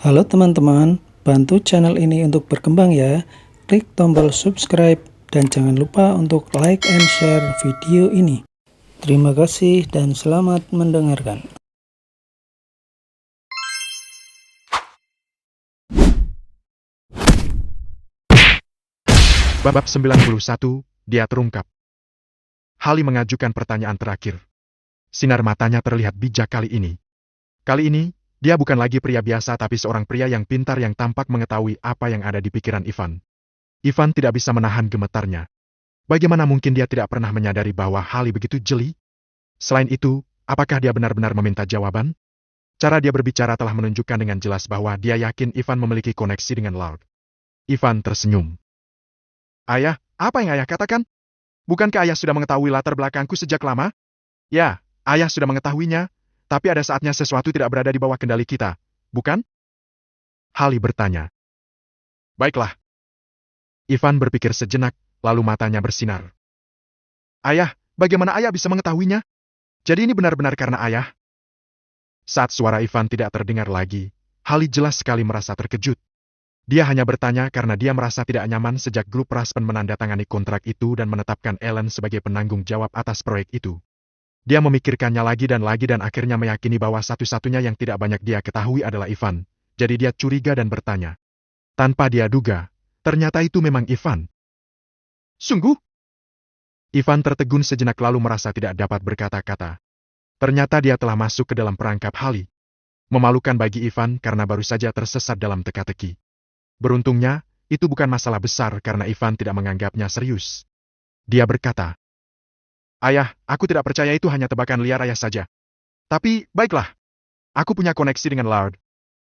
Halo teman-teman, bantu channel ini untuk berkembang ya. Klik tombol subscribe dan jangan lupa untuk like and share video ini. Terima kasih dan selamat mendengarkan. Bab 91, dia terungkap. Hali mengajukan pertanyaan terakhir. Sinar matanya terlihat bijak kali ini. Kali ini, dia bukan lagi pria biasa tapi seorang pria yang pintar yang tampak mengetahui apa yang ada di pikiran Ivan. Ivan tidak bisa menahan gemetarnya. Bagaimana mungkin dia tidak pernah menyadari bahwa Hali begitu jeli? Selain itu, apakah dia benar-benar meminta jawaban? Cara dia berbicara telah menunjukkan dengan jelas bahwa dia yakin Ivan memiliki koneksi dengan Lard. Ivan tersenyum. Ayah, apa yang ayah katakan? Bukankah ayah sudah mengetahui latar belakangku sejak lama? Ya, ayah sudah mengetahuinya, tapi ada saatnya sesuatu tidak berada di bawah kendali kita, bukan? Hali bertanya. Baiklah. Ivan berpikir sejenak, lalu matanya bersinar. Ayah, bagaimana ayah bisa mengetahuinya? Jadi ini benar-benar karena ayah? Saat suara Ivan tidak terdengar lagi, Hali jelas sekali merasa terkejut. Dia hanya bertanya karena dia merasa tidak nyaman sejak grup Raspen menandatangani kontrak itu dan menetapkan Ellen sebagai penanggung jawab atas proyek itu. Dia memikirkannya lagi dan akhirnya meyakini bahwa satu-satunya yang tidak banyak dia ketahui adalah Ivan. Jadi dia curiga dan bertanya. Tanpa dia duga, ternyata itu memang Ivan. Sungguh? Ivan tertegun sejenak lalu merasa tidak dapat berkata-kata. Ternyata dia telah masuk ke dalam perangkap Hali. Memalukan bagi Ivan karena baru saja tersesat dalam teka-teki. Beruntungnya, itu bukan masalah besar karena Ivan tidak menganggapnya serius. Dia berkata, Ayah, aku tidak percaya itu hanya tebakan liar ayah saja. Tapi, baiklah. Aku punya koneksi dengan Lard.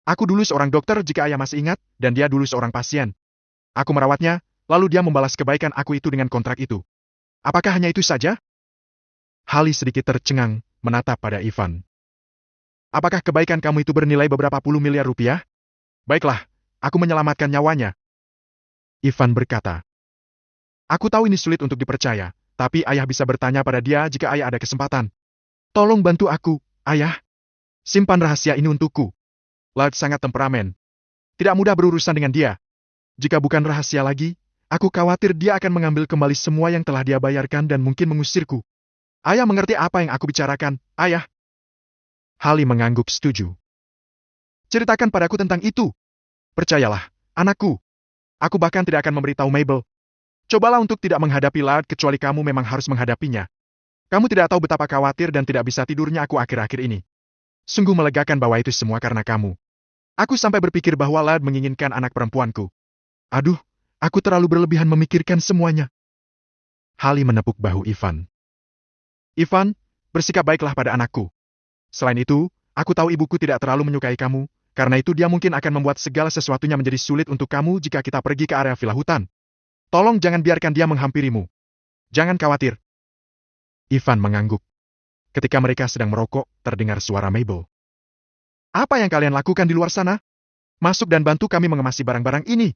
Aku dulu seorang dokter jika ayah masih ingat, dan dia dulu seorang pasien. Aku merawatnya, lalu dia membalas kebaikan aku itu dengan kontrak itu. Apakah hanya itu saja? Hali sedikit tercengang, menatap pada Ivan. Apakah kebaikan kamu itu bernilai beberapa puluh miliar rupiah? Baiklah, aku menyelamatkan nyawanya. Ivan berkata, Aku tahu ini sulit untuk dipercaya, tapi ayah bisa bertanya pada dia jika ayah ada kesempatan. Tolong bantu aku, ayah. Simpan rahasia ini untukku. Lard sangat temperamen. Tidak mudah berurusan dengan dia. Jika bukan rahasia lagi, aku khawatir dia akan mengambil kembali semua yang telah dia bayarkan dan mungkin mengusirku. Ayah mengerti apa yang aku bicarakan, ayah. Hali mengangguk setuju. Ceritakan padaku tentang itu. Percayalah, anakku. Aku bahkan tidak akan memberitahu Mabel. Cobalah untuk tidak menghadapi Lard kecuali kamu memang harus menghadapinya. Kamu tidak tahu betapa khawatir dan tidak bisa tidurnya aku akhir-akhir ini. Sungguh melegakan bahwa itu semua karena kamu. Aku sampai berpikir bahwa Lard menginginkan anak perempuanku. Aduh, aku terlalu berlebihan memikirkan semuanya. Hali menepuk bahu Ivan. Ivan, bersikap baiklah pada anakku. Selain itu, aku tahu ibuku tidak terlalu menyukai kamu, karena itu dia mungkin akan membuat segala sesuatunya menjadi sulit untuk kamu jika kita pergi ke area villa hutan. Tolong jangan biarkan dia menghampirimu. Jangan khawatir. Ivan mengangguk. Ketika mereka sedang merokok, terdengar suara Mabel. Apa yang kalian lakukan di luar sana? Masuk dan bantu kami mengemasi barang-barang ini.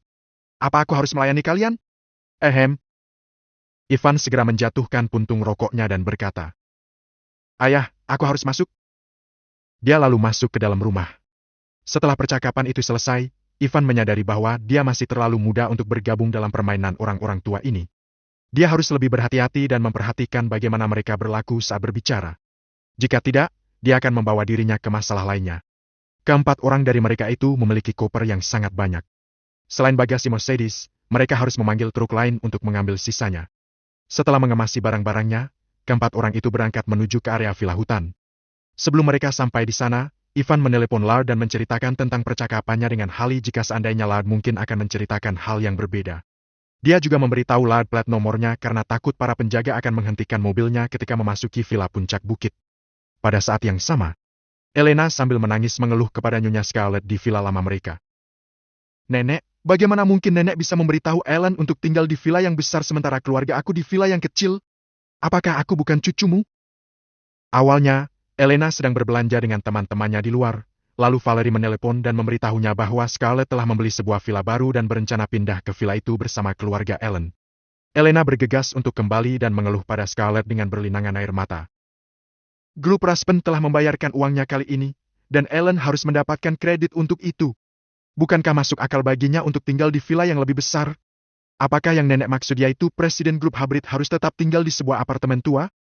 Apa aku harus melayani kalian? Ehem. Ivan segera menjatuhkan puntung rokoknya dan berkata, Ayah, aku harus masuk. Dia lalu masuk ke dalam rumah. Setelah percakapan itu selesai, Ivan menyadari bahwa dia masih terlalu muda untuk bergabung dalam permainan orang-orang tua ini. Dia harus lebih berhati-hati dan memperhatikan bagaimana mereka berlaku saat berbicara. Jika tidak, dia akan membawa dirinya ke masalah lainnya. Keempat orang dari mereka itu memiliki koper yang sangat banyak. Selain bagasi Mercedes, mereka harus memanggil truk lain untuk mengambil sisanya. Setelah mengemasi barang-barangnya, keempat orang itu berangkat menuju ke area villa hutan. Sebelum mereka sampai di sana, Ivan menelepon Lard dan menceritakan tentang percakapannya dengan Hali jika seandainya Lard mungkin akan menceritakan hal yang berbeda. Dia juga memberitahu Lard plat nomornya karena takut para penjaga akan menghentikan mobilnya ketika memasuki villa puncak bukit. Pada saat yang sama, Elena sambil menangis mengeluh kepada Nyonya Scarlett di villa lama mereka. Nenek, bagaimana mungkin nenek bisa memberitahu Ellen untuk tinggal di villa yang besar sementara keluarga aku di villa yang kecil? Apakah aku bukan cucumu? Awalnya, Elena sedang berbelanja dengan teman-temannya di luar, lalu Valerie menelepon dan memberitahunya bahwa Scarlett telah membeli sebuah villa baru dan berencana pindah ke villa itu bersama keluarga Ellen. Elena bergegas untuk kembali dan mengeluh pada Scarlett dengan berlinangan air mata. Grup Raspen telah membayarkan uangnya kali ini, dan Ellen harus mendapatkan kredit untuk itu. Bukankah masuk akal baginya untuk tinggal di villa yang lebih besar? Apakah yang nenek maksud yaitu Presiden grup hybrid harus tetap tinggal di sebuah apartemen tua?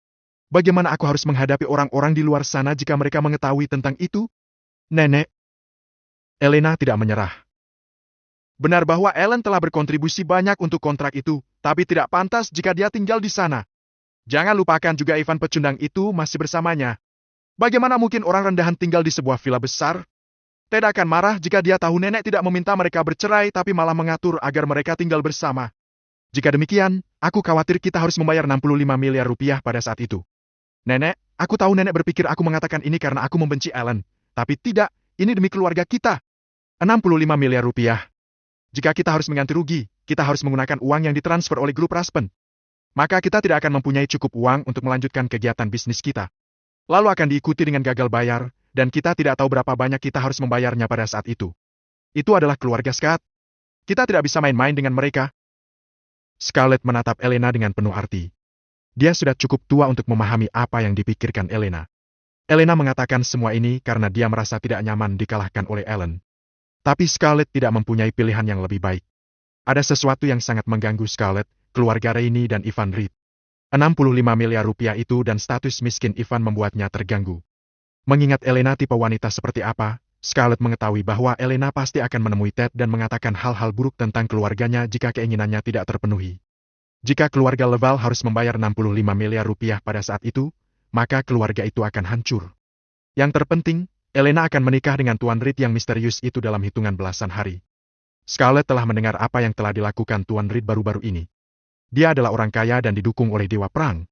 Bagaimana aku harus menghadapi orang-orang di luar sana jika mereka mengetahui tentang itu? Nenek. Elena tidak menyerah. Benar bahwa Ellen telah berkontribusi banyak untuk kontrak itu, tapi tidak pantas jika dia tinggal di sana. Jangan lupakan juga Ivan pecundang itu masih bersamanya. Bagaimana mungkin orang rendahan tinggal di sebuah villa besar? Ted akan marah jika dia tahu nenek tidak meminta mereka bercerai tapi malah mengatur agar mereka tinggal bersama. Jika demikian, aku khawatir kita harus membayar 65 miliar rupiah pada saat itu. Nenek, aku tahu nenek berpikir aku mengatakan ini karena aku membenci Ellen. Tapi tidak, ini demi keluarga kita. 65 miliar rupiah. Jika kita harus mengganti rugi, kita harus menggunakan uang yang ditransfer oleh grup Raspen. Maka kita tidak akan mempunyai cukup uang untuk melanjutkan kegiatan bisnis kita. Lalu akan diikuti dengan gagal bayar, dan kita tidak tahu berapa banyak kita harus membayarnya pada saat itu. Itu adalah keluarga Scott. Kita tidak bisa main-main dengan mereka. Scarlett menatap Elena dengan penuh arti. Dia sudah cukup tua untuk memahami apa yang dipikirkan Elena. Elena mengatakan semua ini karena dia merasa tidak nyaman dikalahkan oleh Ellen. Tapi Scarlett tidak mempunyai pilihan yang lebih baik. Ada sesuatu yang sangat mengganggu Scarlett, keluarga Rainy dan Ivan Reed. 65 miliar rupiah itu dan status miskin Ivan membuatnya terganggu. Mengingat Elena tipe wanita seperti apa, Scarlett mengetahui bahwa Elena pasti akan menemui Ted dan mengatakan hal-hal buruk tentang keluarganya jika keinginannya tidak terpenuhi. Jika keluarga Leval harus membayar 65 miliar rupiah pada saat itu, maka keluarga itu akan hancur. Yang terpenting, Elena akan menikah dengan Tuan Reed yang misterius itu dalam hitungan belasan hari. Scarlett telah mendengar apa yang telah dilakukan Tuan Reed baru-baru ini. Dia adalah orang kaya dan didukung oleh Dewa Perang.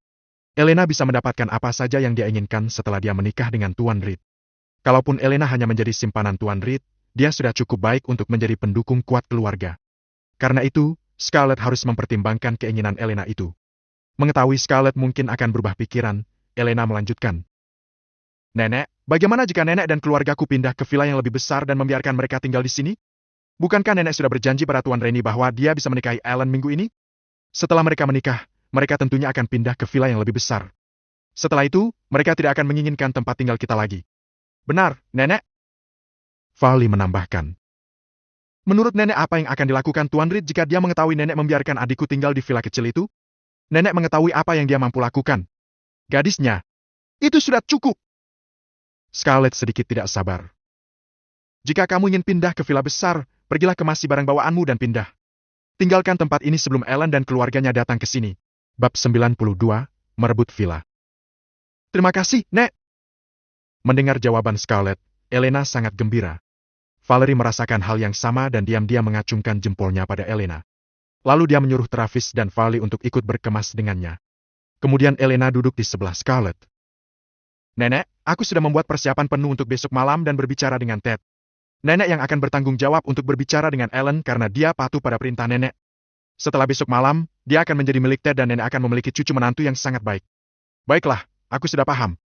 Elena bisa mendapatkan apa saja yang dia inginkan setelah dia menikah dengan Tuan Reed. Kalaupun Elena hanya menjadi simpanan Tuan Reed, dia sudah cukup baik untuk menjadi pendukung kuat keluarga. Karena itu, Scarlett harus mempertimbangkan keinginan Elena itu. Mengetahui Scarlett mungkin akan berubah pikiran, Elena melanjutkan. Nenek, bagaimana jika nenek dan keluargaku pindah ke villa yang lebih besar dan membiarkan mereka tinggal di sini? Bukankah nenek sudah berjanji pada Tuan Rainy bahwa dia bisa menikahi Ellen minggu ini? Setelah mereka menikah, mereka tentunya akan pindah ke villa yang lebih besar. Setelah itu, mereka tidak akan menginginkan tempat tinggal kita lagi. Benar, nenek? Vali menambahkan. Menurut nenek apa yang akan dilakukan Tuan Reed jika dia mengetahui nenek membiarkan adikku tinggal di villa kecil itu? Nenek mengetahui apa yang dia mampu lakukan. Gadisnya. Itu sudah cukup. Scarlett sedikit tidak sabar. Jika kamu ingin pindah ke villa besar, pergilah kemasi barang bawaanmu dan pindah. Tinggalkan tempat ini sebelum Ellen dan keluarganya datang ke sini. Bab 92, Merebut Villa. Terima kasih, Nek. Mendengar jawaban Scarlett, Elena sangat gembira. Valerie merasakan hal yang sama dan diam-diam mengacungkan jempolnya pada Elena. Lalu dia menyuruh Travis dan Vali untuk ikut berkemas dengannya. Kemudian Elena duduk di sebelah Scarlett. Nenek, aku sudah membuat persiapan penuh untuk besok malam dan berbicara dengan Ted. Nenek yang akan bertanggung jawab untuk berbicara dengan Ellen karena dia patuh pada perintah nenek. Setelah besok malam, dia akan menjadi milik Ted dan nenek akan memiliki cucu menantu yang sangat baik. Baiklah, aku sudah paham.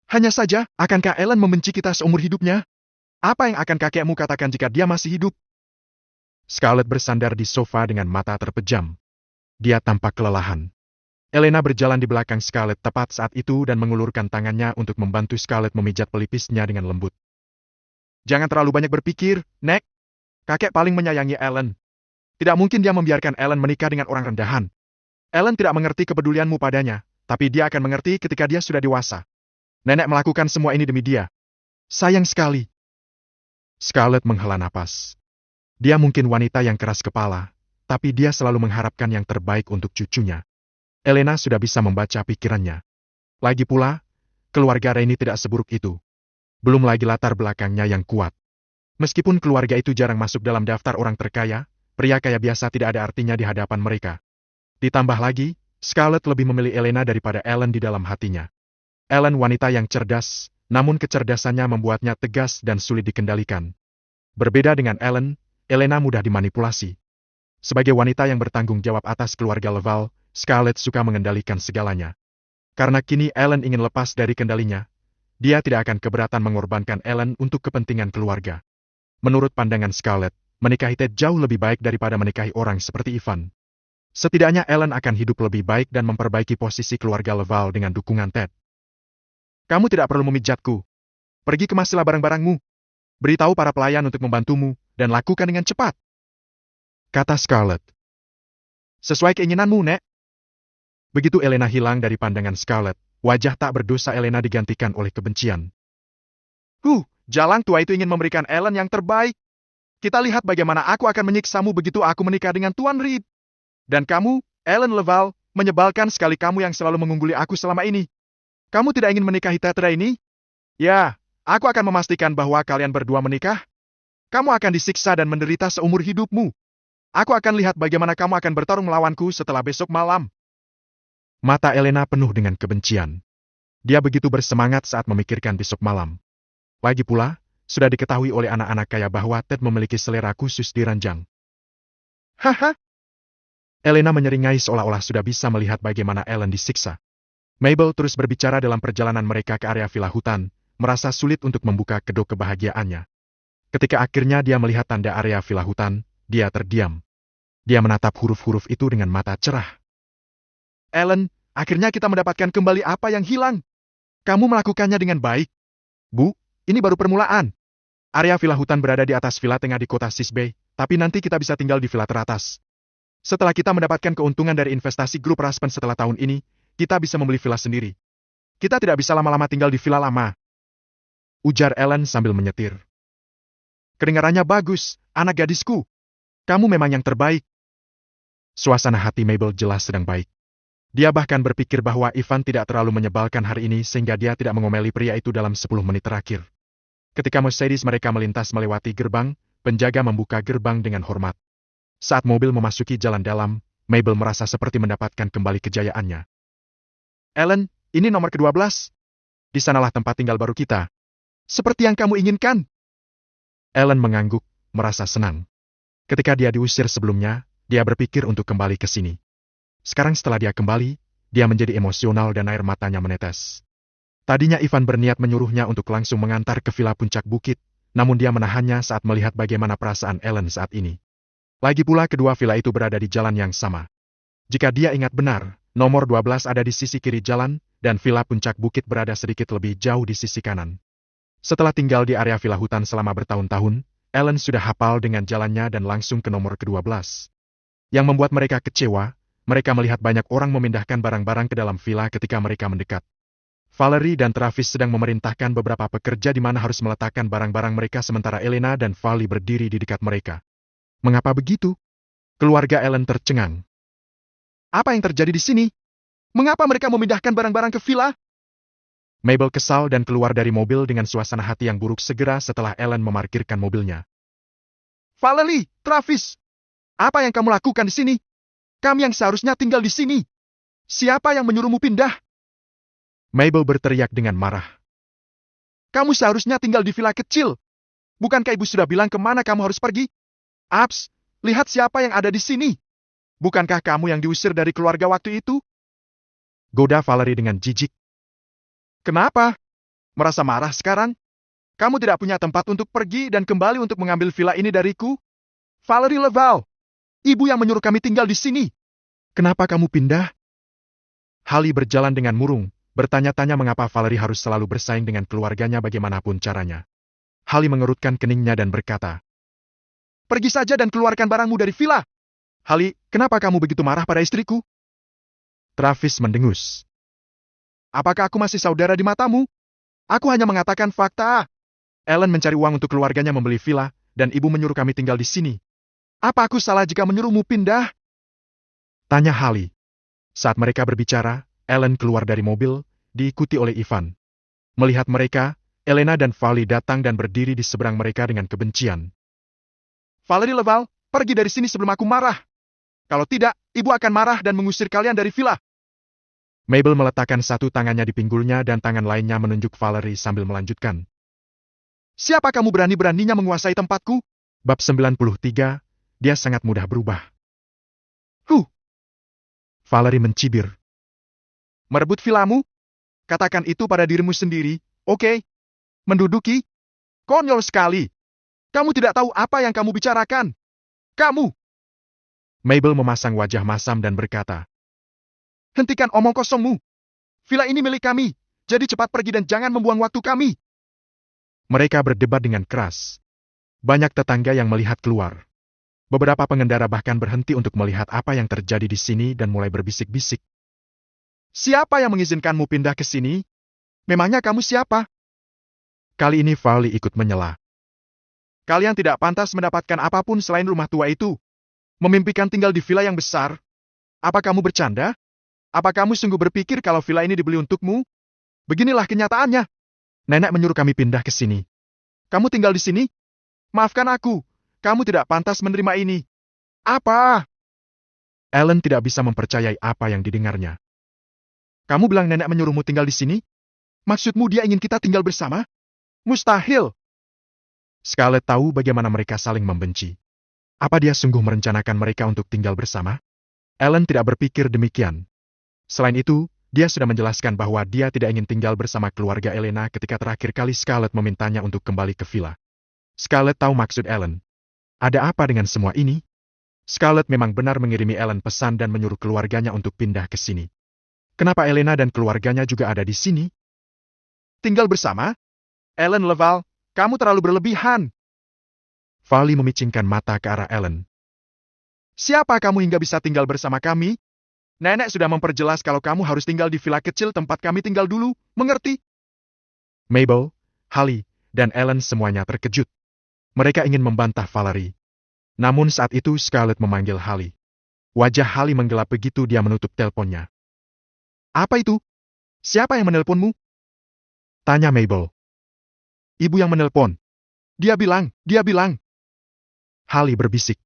Hanya saja, akankah Ellen membenci kita seumur hidupnya? Apa yang akan kakekmu katakan jika dia masih hidup? Scarlett bersandar di sofa dengan mata terpejam. Dia tampak kelelahan. Elena berjalan di belakang Scarlett tepat saat itu dan mengulurkan tangannya untuk membantu Scarlett memijat pelipisnya dengan lembut. Jangan terlalu banyak berpikir, Nek. Kakek paling menyayangi Ellen. Tidak mungkin dia membiarkan Ellen menikah dengan orang rendahan. Ellen tidak mengerti kepedulianmu padanya, tapi dia akan mengerti ketika dia sudah dewasa. Nenek melakukan semua ini demi dia. Sayang sekali. Scarlett menghela napas. Dia mungkin wanita yang keras kepala, tapi dia selalu mengharapkan yang terbaik untuk cucunya. Elena sudah bisa membaca pikirannya. Lagi pula, keluarga Rainy tidak seburuk itu. Belum lagi latar belakangnya yang kuat. Meskipun keluarga itu jarang masuk dalam daftar orang terkaya, pria kaya biasa tidak ada artinya di hadapan mereka. Ditambah lagi, Scarlett lebih memilih Elena daripada Ellen di dalam hatinya. Ellen wanita yang cerdas, namun kecerdasannya membuatnya tegas dan sulit dikendalikan. Berbeda dengan Ellen, Elena mudah dimanipulasi. Sebagai wanita yang bertanggung jawab atas keluarga Leval, Scarlett suka mengendalikan segalanya. Karena kini Ellen ingin lepas dari kendalinya, dia tidak akan keberatan mengorbankan Ellen untuk kepentingan keluarga. Menurut pandangan Scarlett, menikahi Ted jauh lebih baik daripada menikahi orang seperti Ivan. Setidaknya Ellen akan hidup lebih baik dan memperbaiki posisi keluarga Leval dengan dukungan Ted. Kamu tidak perlu memijatku. Pergi kemasilah barang-barangmu. Beritahu para pelayan untuk membantumu, dan lakukan dengan cepat, kata Scarlett. Sesuai keinginanmu, Nek. Begitu Elena hilang dari pandangan Scarlett, wajah tak berdosa Elena digantikan oleh kebencian. Jalang tua itu ingin memberikan Ellen yang terbaik. Kita lihat bagaimana aku akan menyiksamu begitu aku menikah dengan Tuan Reed. Dan kamu, Ellen Leval, menyebalkan sekali kamu yang selalu mengungguli aku selama ini. Kamu tidak ingin menikahi Tetra ini? Ya, aku akan memastikan bahwa kalian berdua menikah. Kamu akan disiksa dan menderita seumur hidupmu. Aku akan lihat bagaimana kamu akan bertarung melawanku setelah besok malam. Mata Elena penuh dengan kebencian. Dia begitu bersemangat saat memikirkan besok malam. Lagi pula, sudah diketahui oleh anak-anak kaya bahwa Ted memiliki selera khusus di ranjang. Haha. Elena menyeringai seolah-olah sudah bisa melihat bagaimana Ellen disiksa. Mabel terus berbicara dalam perjalanan mereka ke area villa hutan, merasa sulit untuk membuka kedok kebahagiaannya. Ketika akhirnya dia melihat tanda area villa hutan, dia terdiam. Dia menatap huruf-huruf itu dengan mata cerah. Ellen, akhirnya kita mendapatkan kembali apa yang hilang. Kamu melakukannya dengan baik. Bu, ini baru permulaan. Area villa hutan berada di atas villa tengah di kota Sisbey, tapi nanti kita bisa tinggal di villa teratas. Setelah kita mendapatkan keuntungan dari investasi grup Raspen setelah tahun ini, kita bisa membeli villa sendiri. Kita tidak bisa lama-lama tinggal di villa lama. Ujar Ellen sambil menyetir. Kedengarannya bagus, anak gadisku. Kamu memang yang terbaik. Suasana hati Mabel jelas sedang baik. Dia bahkan berpikir bahwa Ivan tidak terlalu menyebalkan hari ini sehingga dia tidak mengomeli pria itu dalam 10 menit terakhir. Ketika Mercedes mereka melintas melewati gerbang, penjaga membuka gerbang dengan hormat. Saat mobil memasuki jalan dalam, Mabel merasa seperti mendapatkan kembali kejayaannya. Ellen, ini nomor ke-12. Di sanalah tempat tinggal baru kita. Seperti yang kamu inginkan. Ellen mengangguk, merasa senang. Ketika dia diusir sebelumnya, dia berpikir untuk kembali ke sini. Sekarang setelah dia kembali, dia menjadi emosional dan air matanya menetes. Tadinya Ivan berniat menyuruhnya untuk langsung mengantar ke villa puncak bukit, namun dia menahannya saat melihat bagaimana perasaan Ellen saat ini. Lagi pula kedua villa itu berada di jalan yang sama. Jika dia ingat benar, nomor 12 ada di sisi kiri jalan, dan villa puncak bukit berada sedikit lebih jauh di sisi kanan. Setelah tinggal di area villa hutan selama bertahun-tahun, Ellen sudah hafal dengan jalannya dan langsung ke nomor ke-12. Yang membuat mereka kecewa, mereka melihat banyak orang memindahkan barang-barang ke dalam villa ketika mereka mendekat. Valerie dan Travis sedang memerintahkan beberapa pekerja di mana harus meletakkan barang-barang mereka sementara Elena dan Vali berdiri di dekat mereka. Mengapa begitu? Keluarga Ellen tercengang. Apa yang terjadi di sini? Mengapa mereka memindahkan barang-barang ke villa? Mabel kesal dan keluar dari mobil dengan suasana hati yang buruk segera setelah Ellen memarkirkan mobilnya. Valerie, Travis, apa yang kamu lakukan di sini? Kami yang seharusnya tinggal di sini. Siapa yang menyuruhmu pindah? Mabel berteriak dengan marah. Kamu seharusnya tinggal di villa kecil. Bukankah ibu sudah bilang kemana kamu harus pergi? Abs, lihat siapa yang ada di sini. Bukankah kamu yang diusir dari keluarga waktu itu? Goda Valerie dengan jijik. Kenapa? Merasa marah sekarang? Kamu tidak punya tempat untuk pergi dan kembali untuk mengambil villa ini dariku? Valerie Leval, ibu yang menyuruh kami tinggal di sini. Kenapa kamu pindah? Hali berjalan dengan murung, bertanya-tanya mengapa Valerie harus selalu bersaing dengan keluarganya bagaimanapun caranya. Hali mengerutkan keningnya dan berkata, pergi saja dan keluarkan barangmu dari villa. Hali, kenapa kamu begitu marah pada istriku? Travis mendengus. Apakah aku masih saudara di matamu? Aku hanya mengatakan fakta. Ellen mencari uang untuk keluarganya membeli villa, dan ibu menyuruh kami tinggal di sini. Apa aku salah jika menyuruhmu pindah? Tanya Hali. Saat mereka berbicara, Ellen keluar dari mobil, diikuti oleh Ivan. Melihat mereka, Elena dan Vali datang dan berdiri di seberang mereka dengan kebencian. Valerie Leval, pergi dari sini sebelum aku marah. Kalau tidak, ibu akan marah dan mengusir kalian dari villa. Mabel meletakkan satu tangannya di pinggulnya dan tangan lainnya menunjuk Valerie sambil melanjutkan. Siapa kamu berani-beraninya menguasai tempatku? Bab 93, dia sangat mudah berubah. Valerie mencibir. Merebut villamu? Katakan itu pada dirimu sendiri, oke? Menduduki? Konyol sekali. Kamu tidak tahu apa yang kamu bicarakan. Kamu! Mabel memasang wajah masam dan berkata, hentikan omong kosongmu. Villa ini milik kami, jadi cepat pergi dan jangan membuang waktu kami. Mereka berdebat dengan keras. Banyak tetangga yang melihat keluar. Beberapa pengendara bahkan berhenti untuk melihat apa yang terjadi di sini dan mulai berbisik-bisik. Siapa yang mengizinkanmu pindah ke sini? Memangnya kamu siapa? Kali ini Farley ikut menyela. Kalian tidak pantas mendapatkan apapun selain rumah tua itu. Memimpikan tinggal di villa yang besar. Apa kamu bercanda? Apa kamu sungguh berpikir kalau villa ini dibeli untukmu? Beginilah kenyataannya. Nenek menyuruh kami pindah ke sini. Kamu tinggal di sini? Maafkan aku. Kamu tidak pantas menerima ini. Apa? Ellen tidak bisa mempercayai apa yang didengarnya. Kamu bilang nenek menyuruhmu tinggal di sini? Maksudmu dia ingin kita tinggal bersama? Mustahil. Scarlett tahu bagaimana mereka saling membenci. Apa dia sungguh merencanakan mereka untuk tinggal bersama? Ellen tidak berpikir demikian. Selain itu, dia sudah menjelaskan bahwa dia tidak ingin tinggal bersama keluarga Elena ketika terakhir kali Scarlett memintanya untuk kembali ke villa. Scarlett tahu maksud Ellen. Ada apa dengan semua ini? Scarlett memang benar mengirimi Ellen pesan dan menyuruh keluarganya untuk pindah ke sini. Kenapa Elena dan keluarganya juga ada di sini? Tinggal bersama? Ellen Leval, kamu terlalu berlebihan. Farley memicingkan mata ke arah Ellen. Siapa kamu hingga bisa tinggal bersama kami? Nenek sudah memperjelas kalau kamu harus tinggal di villa kecil tempat kami tinggal dulu, mengerti? Mabel, Hallie, dan Ellen semuanya terkejut. Mereka ingin membantah Valerie. Namun saat itu Scarlett memanggil Hallie. Wajah Hallie menggelap begitu dia menutup teleponnya. Apa itu? Siapa yang menelponmu? Tanya Mabel. Ibu yang menelpon. Dia bilang. Hallie berbisik.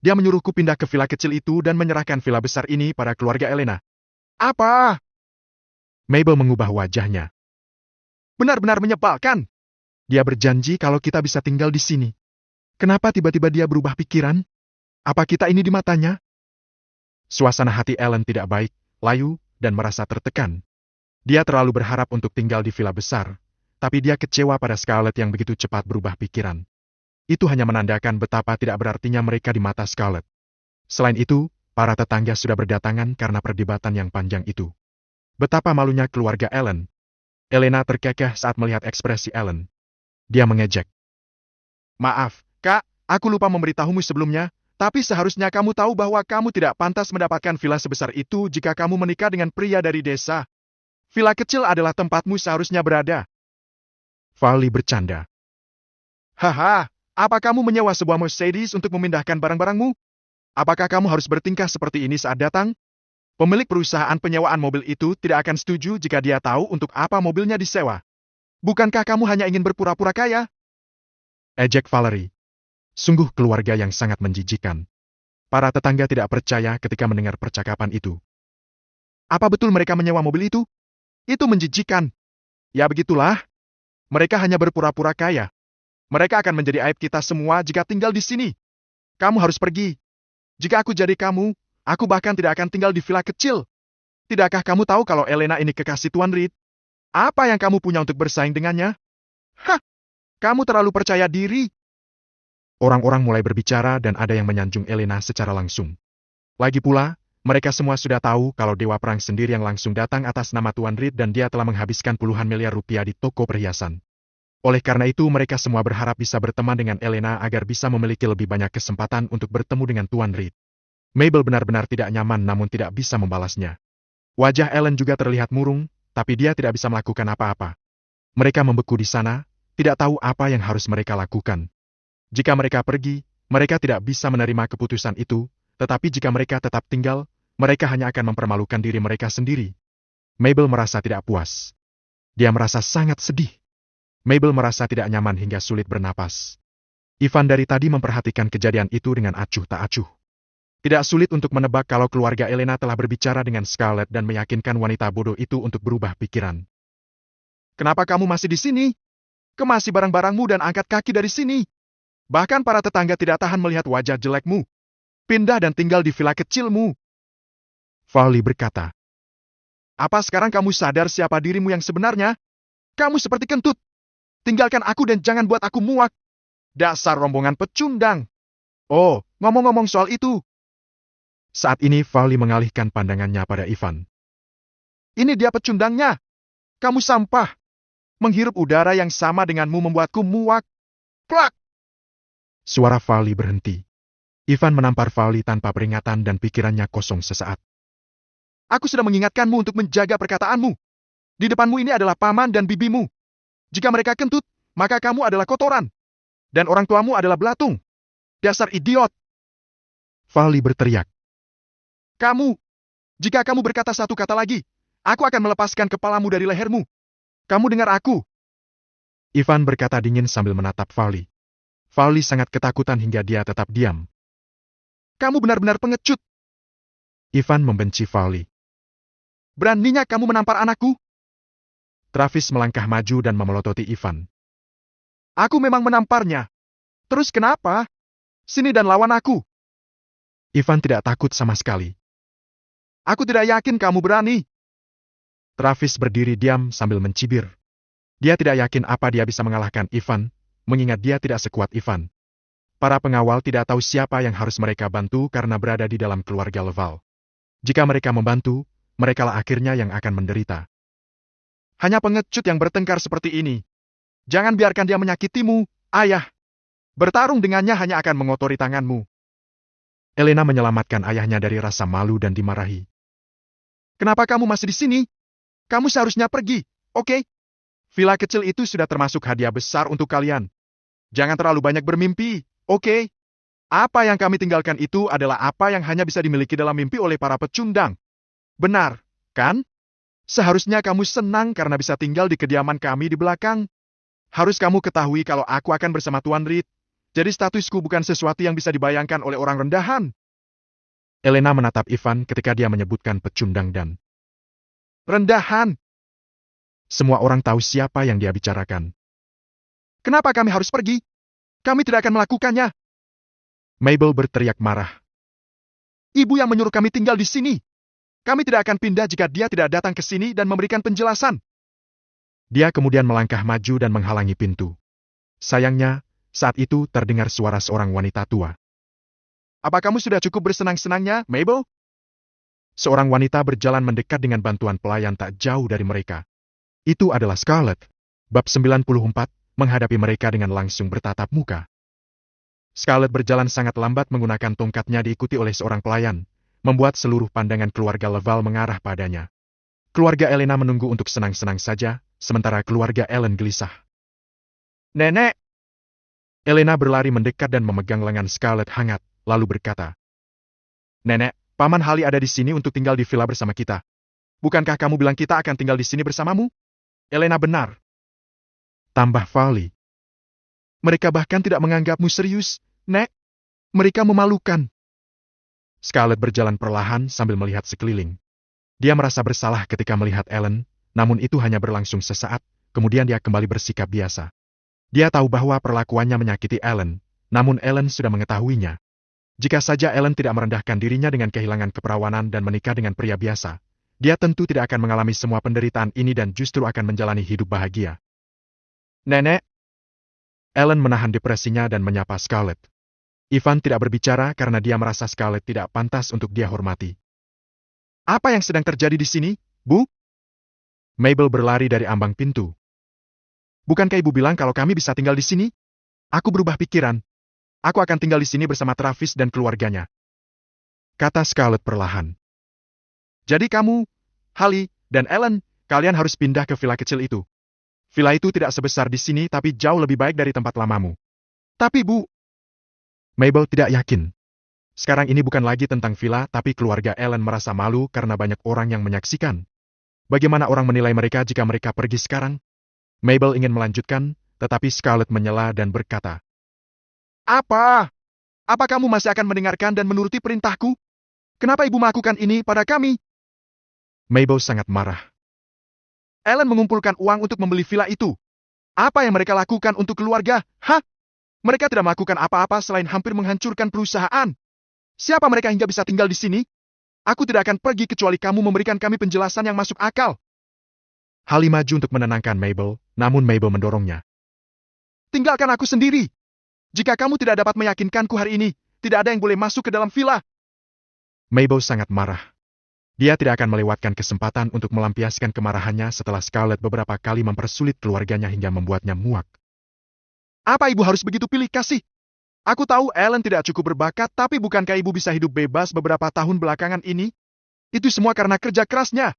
Dia menyuruhku pindah ke villa kecil itu dan menyerahkan villa besar ini pada keluarga Elena. Apa? Mabel mengubah wajahnya. Benar-benar menyebalkan. Dia berjanji kalau kita bisa tinggal di sini. Kenapa tiba-tiba dia berubah pikiran? Apa kita ini di matanya? Suasana hati Ellen tidak baik, layu, dan merasa tertekan. Dia terlalu berharap untuk tinggal di villa besar, tapi dia kecewa pada Scarlett yang begitu cepat berubah pikiran. Itu hanya menandakan betapa tidak berartinya mereka di mata Scarlett. Selain itu, para tetangga sudah berdatangan karena perdebatan yang panjang itu. Betapa malunya keluarga Ellen. Elena terkekeh saat melihat ekspresi Ellen. Dia mengejek. Maaf, Kak, aku lupa memberitahumu sebelumnya, tapi seharusnya kamu tahu bahwa kamu tidak pantas mendapatkan villa sebesar itu jika kamu menikah dengan pria dari desa. Villa kecil adalah tempatmu seharusnya berada. Farley bercanda. Haha, apa kamu menyewa sebuah Mercedes untuk memindahkan barang-barangmu? Apakah kamu harus bertingkah seperti ini saat datang? Pemilik perusahaan penyewaan mobil itu tidak akan setuju jika dia tahu untuk apa mobilnya disewa. Bukankah kamu hanya ingin berpura-pura kaya? Ejek Valerie. Sungguh keluarga yang sangat menjijikan. Para tetangga tidak percaya ketika mendengar percakapan itu. Apa betul mereka menyewa mobil itu? Itu menjijikan. Ya begitulah. Mereka hanya berpura-pura kaya. Mereka akan menjadi aib kita semua jika tinggal di sini. Kamu harus pergi. Jika aku jadi kamu, aku bahkan tidak akan tinggal di villa kecil. Tidakkah kamu tahu kalau Elena ini kekasih Tuan Reed? Apa yang kamu punya untuk bersaing dengannya? Hah! Kamu terlalu percaya diri. Orang-orang mulai berbicara dan ada yang menyanjung Elena secara langsung. Lagi pula, mereka semua sudah tahu kalau Dewa Perang sendiri yang langsung datang atas nama Tuan Reed dan dia telah menghabiskan puluhan miliar rupiah di toko perhiasan. Oleh karena itu mereka semua berharap bisa berteman dengan Elena agar bisa memiliki lebih banyak kesempatan untuk bertemu dengan Tuan Reed. Mabel benar-benar tidak nyaman namun tidak bisa membalasnya. Wajah Ellen juga terlihat murung, tapi dia tidak bisa melakukan apa-apa. Mereka membeku di sana, tidak tahu apa yang harus mereka lakukan. Jika mereka pergi, mereka tidak bisa menerima keputusan itu, tetapi jika mereka tetap tinggal, mereka hanya akan mempermalukan diri mereka sendiri. Mabel merasa tidak puas. Dia merasa sangat sedih. Mabel merasa tidak nyaman hingga sulit bernapas. Ivan dari tadi memperhatikan kejadian itu dengan acuh tak acuh. Tidak sulit untuk menebak kalau keluarga Elena telah berbicara dengan Scarlett dan meyakinkan wanita bodoh itu untuk berubah pikiran. Kenapa kamu masih di sini? Kemasi barang-barangmu dan angkat kaki dari sini. Bahkan para tetangga tidak tahan melihat wajah jelekmu. Pindah dan tinggal di villa kecilmu. Farley berkata. Apa sekarang kamu sadar siapa dirimu yang sebenarnya? Kamu seperti kentut. Tinggalkan aku dan jangan buat aku muak. Dasar rombongan pecundang. Oh, ngomong-ngomong soal itu. Saat ini Farley mengalihkan pandangannya pada Ivan. Ini dia pecundangnya. Kamu sampah. Menghirup udara yang sama denganmu membuatku muak. Plak! Suara Vali berhenti. Ivan menampar Vali tanpa peringatan dan pikirannya kosong sesaat. Aku sudah mengingatkanmu untuk menjaga perkataanmu. Di depanmu ini adalah paman dan bibimu. Jika mereka kentut, maka kamu adalah kotoran. Dan orang tuamu adalah belatung. Dasar idiot! Vali berteriak. Jika kamu berkata satu kata lagi, aku akan melepaskan kepalamu dari lehermu. Kamu dengar aku? Ivan berkata dingin sambil menatap Vali. Vali sangat ketakutan hingga dia tetap diam. Kamu benar-benar pengecut. Ivan membenci Vali. Beraninya kamu menampar anakku? Travis melangkah maju dan memelototi Ivan. Aku memang menamparnya. Terus kenapa? Sini dan lawan aku. Ivan tidak takut sama sekali. Aku tidak yakin kamu berani. Travis berdiri diam sambil mencibir. Dia tidak yakin apa dia bisa mengalahkan Ivan, mengingat dia tidak sekuat Ivan. Para pengawal tidak tahu siapa yang harus mereka bantu karena berada di dalam keluarga Laval. Jika mereka membantu, merekalah akhirnya yang akan menderita. Hanya pengecut yang bertengkar seperti ini. Jangan biarkan dia menyakitimu, ayah. Bertarung dengannya hanya akan mengotori tanganmu. Elena menyelamatkan ayahnya dari rasa malu dan dimarahi. Kenapa kamu masih di sini? Kamu seharusnya pergi, oke? Villa kecil itu sudah termasuk hadiah besar untuk kalian. Jangan terlalu banyak bermimpi. Oke, apa yang kami tinggalkan itu adalah apa yang hanya bisa dimiliki dalam mimpi oleh para pecundang. Benar, kan? Seharusnya kamu senang karena bisa tinggal di kediaman kami di belakang. Harus kamu ketahui kalau aku akan bersama Tuan Reed. Jadi statusku bukan sesuatu yang bisa dibayangkan oleh orang rendahan. Elena menatap Ivan ketika dia menyebutkan pecundang dan rendahan. Semua orang tahu siapa yang dia bicarakan. Kenapa kami harus pergi? Kami tidak akan melakukannya. Mabel berteriak marah. Ibu yang menyuruh kami tinggal di sini. Kami tidak akan pindah jika dia tidak datang ke sini dan memberikan penjelasan. Dia kemudian melangkah maju dan menghalangi pintu. Sayangnya, saat itu terdengar suara seorang wanita tua. Apa kamu sudah cukup bersenang-senangnya, Mabel? Seorang wanita berjalan mendekat dengan bantuan pelayan tak jauh dari mereka. Itu adalah Scarlett. Bab 94, menghadapi mereka dengan langsung bertatap muka. Scarlett berjalan sangat lambat menggunakan tongkatnya diikuti oleh seorang pelayan, membuat seluruh pandangan keluarga Laval mengarah padanya. Keluarga Elena menunggu untuk senang-senang saja, sementara keluarga Ellen gelisah. Nenek! Elena berlari mendekat dan memegang lengan Scarlett hangat, lalu berkata, Nenek, Paman Hali ada di sini untuk tinggal di villa bersama kita. Bukankah kamu bilang kita akan tinggal di sini bersamamu? Elena benar. Tambah Vali. Mereka bahkan tidak menganggapmu serius, Nek. Mereka memalukan. Scarlett berjalan perlahan sambil melihat sekeliling. Dia merasa bersalah ketika melihat Ellen, namun itu hanya berlangsung sesaat, kemudian dia kembali bersikap biasa. Dia tahu bahwa perlakuannya menyakiti Ellen, namun Ellen sudah mengetahuinya. Jika saja Ellen tidak merendahkan dirinya dengan kehilangan keperawanan dan menikah dengan pria biasa, dia tentu tidak akan mengalami semua penderitaan ini dan justru akan menjalani hidup bahagia. Nenek. Ellen menahan depresinya dan menyapa Scarlett. Ivan tidak berbicara karena dia merasa Scarlett tidak pantas untuk dia hormati. Apa yang sedang terjadi di sini, Bu? Mabel berlari dari ambang pintu. Bukankah Ibu bilang kalau kami bisa tinggal di sini? Aku berubah pikiran. Aku akan tinggal di sini bersama Travis dan keluarganya. Kata Scarlett perlahan. Jadi kamu, Hali, dan Ellen, kalian harus pindah ke villa kecil itu. Villa itu tidak sebesar di sini tapi jauh lebih baik dari tempat lamamu. Tapi Bu, Mabel tidak yakin. Sekarang ini bukan lagi tentang villa tapi keluarga Ellen merasa malu karena banyak orang yang menyaksikan. Bagaimana orang menilai mereka jika mereka pergi sekarang? Mabel ingin melanjutkan, tetapi Scarlett menyela dan berkata, Apa? Apa kamu masih akan mendengarkan dan menuruti perintahku? Kenapa Ibu melakukan ini pada kami? Mabel sangat marah. Ellen mengumpulkan uang untuk membeli villa itu. Apa yang mereka lakukan untuk keluarga? Hah? Mereka tidak melakukan apa-apa selain hampir menghancurkan perusahaan. Siapa mereka hingga bisa tinggal di sini? Aku tidak akan pergi kecuali kamu memberikan kami penjelasan yang masuk akal. Hali maju untuk menenangkan Mabel, namun Mabel mendorongnya. Tinggalkan aku sendiri. Jika kamu tidak dapat meyakinkanku hari ini, tidak ada yang boleh masuk ke dalam villa. Mabel sangat marah. Dia tidak akan melewatkan kesempatan untuk melampiaskan kemarahannya setelah Scarlett beberapa kali mempersulit keluarganya hingga membuatnya muak. Apa Ibu harus begitu pilih kasih? Aku tahu Ellen tidak cukup berbakat, tapi bukankah ibu bisa hidup bebas beberapa tahun belakangan ini? Itu semua karena kerja kerasnya.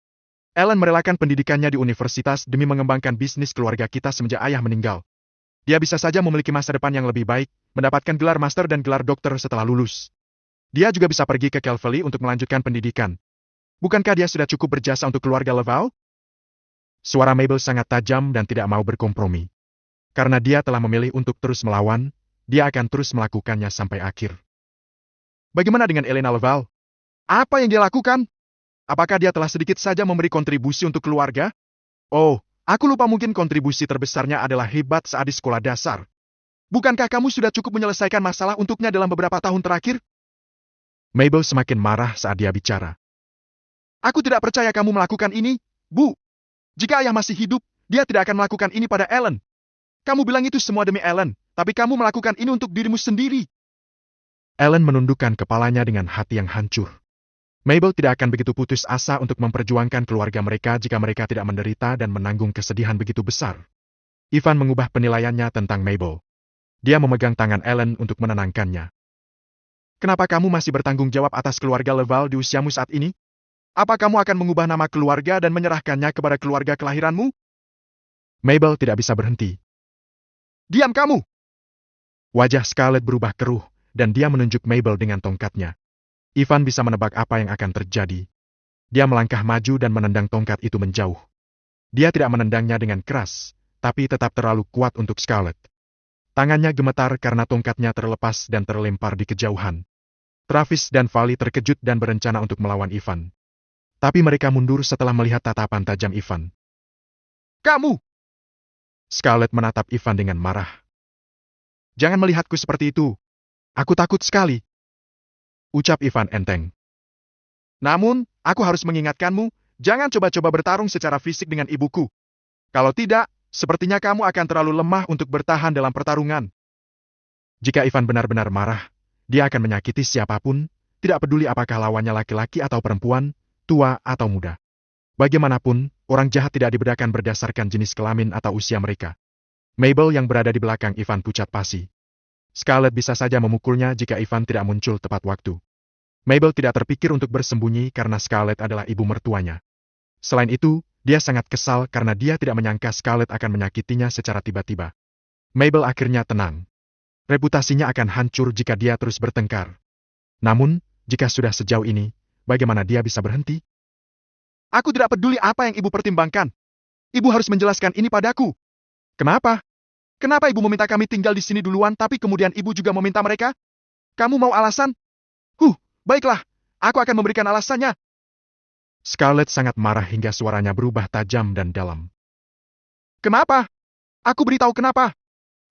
Ellen merelakan pendidikannya di universitas demi mengembangkan bisnis keluarga kita semenjak ayah meninggal. Dia bisa saja memiliki masa depan yang lebih baik, mendapatkan gelar master dan gelar dokter setelah lulus. Dia juga bisa pergi ke Calvary untuk melanjutkan pendidikan. Bukankah dia sudah cukup berjasa untuk keluarga Laval? Suara Mabel sangat tajam dan tidak mau berkompromi. Karena dia telah memilih untuk terus melawan, dia akan terus melakukannya sampai akhir. Bagaimana dengan Elena Laval? Apa yang dia lakukan? Apakah dia telah sedikit saja memberi kontribusi untuk keluarga? Oh, aku lupa, mungkin kontribusi terbesarnya adalah hebat saat di sekolah dasar. Bukankah kamu sudah cukup menyelesaikan masalah untuknya dalam beberapa tahun terakhir? Mabel semakin marah saat dia bicara. Aku tidak percaya kamu melakukan ini, Bu. Jika ayah masih hidup, dia tidak akan melakukan ini pada Ellen. Kamu bilang itu semua demi Ellen, tapi kamu melakukan ini untuk dirimu sendiri. Ellen menundukkan kepalanya dengan hati yang hancur. Mabel tidak akan begitu putus asa untuk memperjuangkan keluarga mereka jika mereka tidak menderita dan menanggung kesedihan begitu besar. Ivan mengubah penilaiannya tentang Mabel. Dia memegang tangan Ellen untuk menenangkannya. Kenapa kamu masih bertanggung jawab atas keluarga Laval di usiamu saat ini? Apa kamu akan mengubah nama keluarga dan menyerahkannya kepada keluarga kelahiranmu? Mabel tidak bisa berhenti. Diam kamu! Wajah Scarlett berubah keruh, dan dia menunjuk Mabel dengan tongkatnya. Ivan bisa menebak apa yang akan terjadi. Dia melangkah maju dan menendang tongkat itu menjauh. Dia tidak menendangnya dengan keras, tapi tetap terlalu kuat untuk Scarlett. Tangannya gemetar karena tongkatnya terlepas dan terlempar di kejauhan. Travis dan Vali terkejut dan berencana untuk melawan Ivan. Tapi mereka mundur setelah melihat tatapan tajam Ivan. Kamu! Scarlett menatap Ivan dengan marah. Jangan melihatku seperti itu. Aku takut sekali. Ucap Ivan enteng. Namun, aku harus mengingatkanmu, jangan coba-coba bertarung secara fisik dengan ibuku. Kalau tidak, sepertinya kamu akan terlalu lemah untuk bertahan dalam pertarungan. Jika Ivan benar-benar marah, dia akan menyakiti siapapun, tidak peduli apakah lawannya laki-laki atau perempuan, tua atau muda. Bagaimanapun, orang jahat tidak dibedakan berdasarkan jenis kelamin atau usia mereka. Mabel yang berada di belakang Ivan pucat pasi. Scarlett bisa saja memukulnya jika Ivan tidak muncul tepat waktu. Mabel tidak terpikir untuk bersembunyi karena Scarlett adalah ibu mertuanya. Selain itu, dia sangat kesal karena dia tidak menyangka Scarlett akan menyakitinya secara tiba-tiba. Mabel akhirnya tenang. Reputasinya akan hancur jika dia terus bertengkar. Namun, jika sudah sejauh ini, bagaimana dia bisa berhenti? Aku tidak peduli apa yang ibu pertimbangkan. Ibu harus menjelaskan ini padaku. Kenapa? Kenapa ibu meminta kami tinggal di sini duluan tapi kemudian ibu juga meminta mereka? Kamu mau alasan? Baiklah, aku akan memberikan alasannya. Scarlett sangat marah hingga suaranya berubah tajam dan dalam. Kenapa? Aku beritahu kenapa.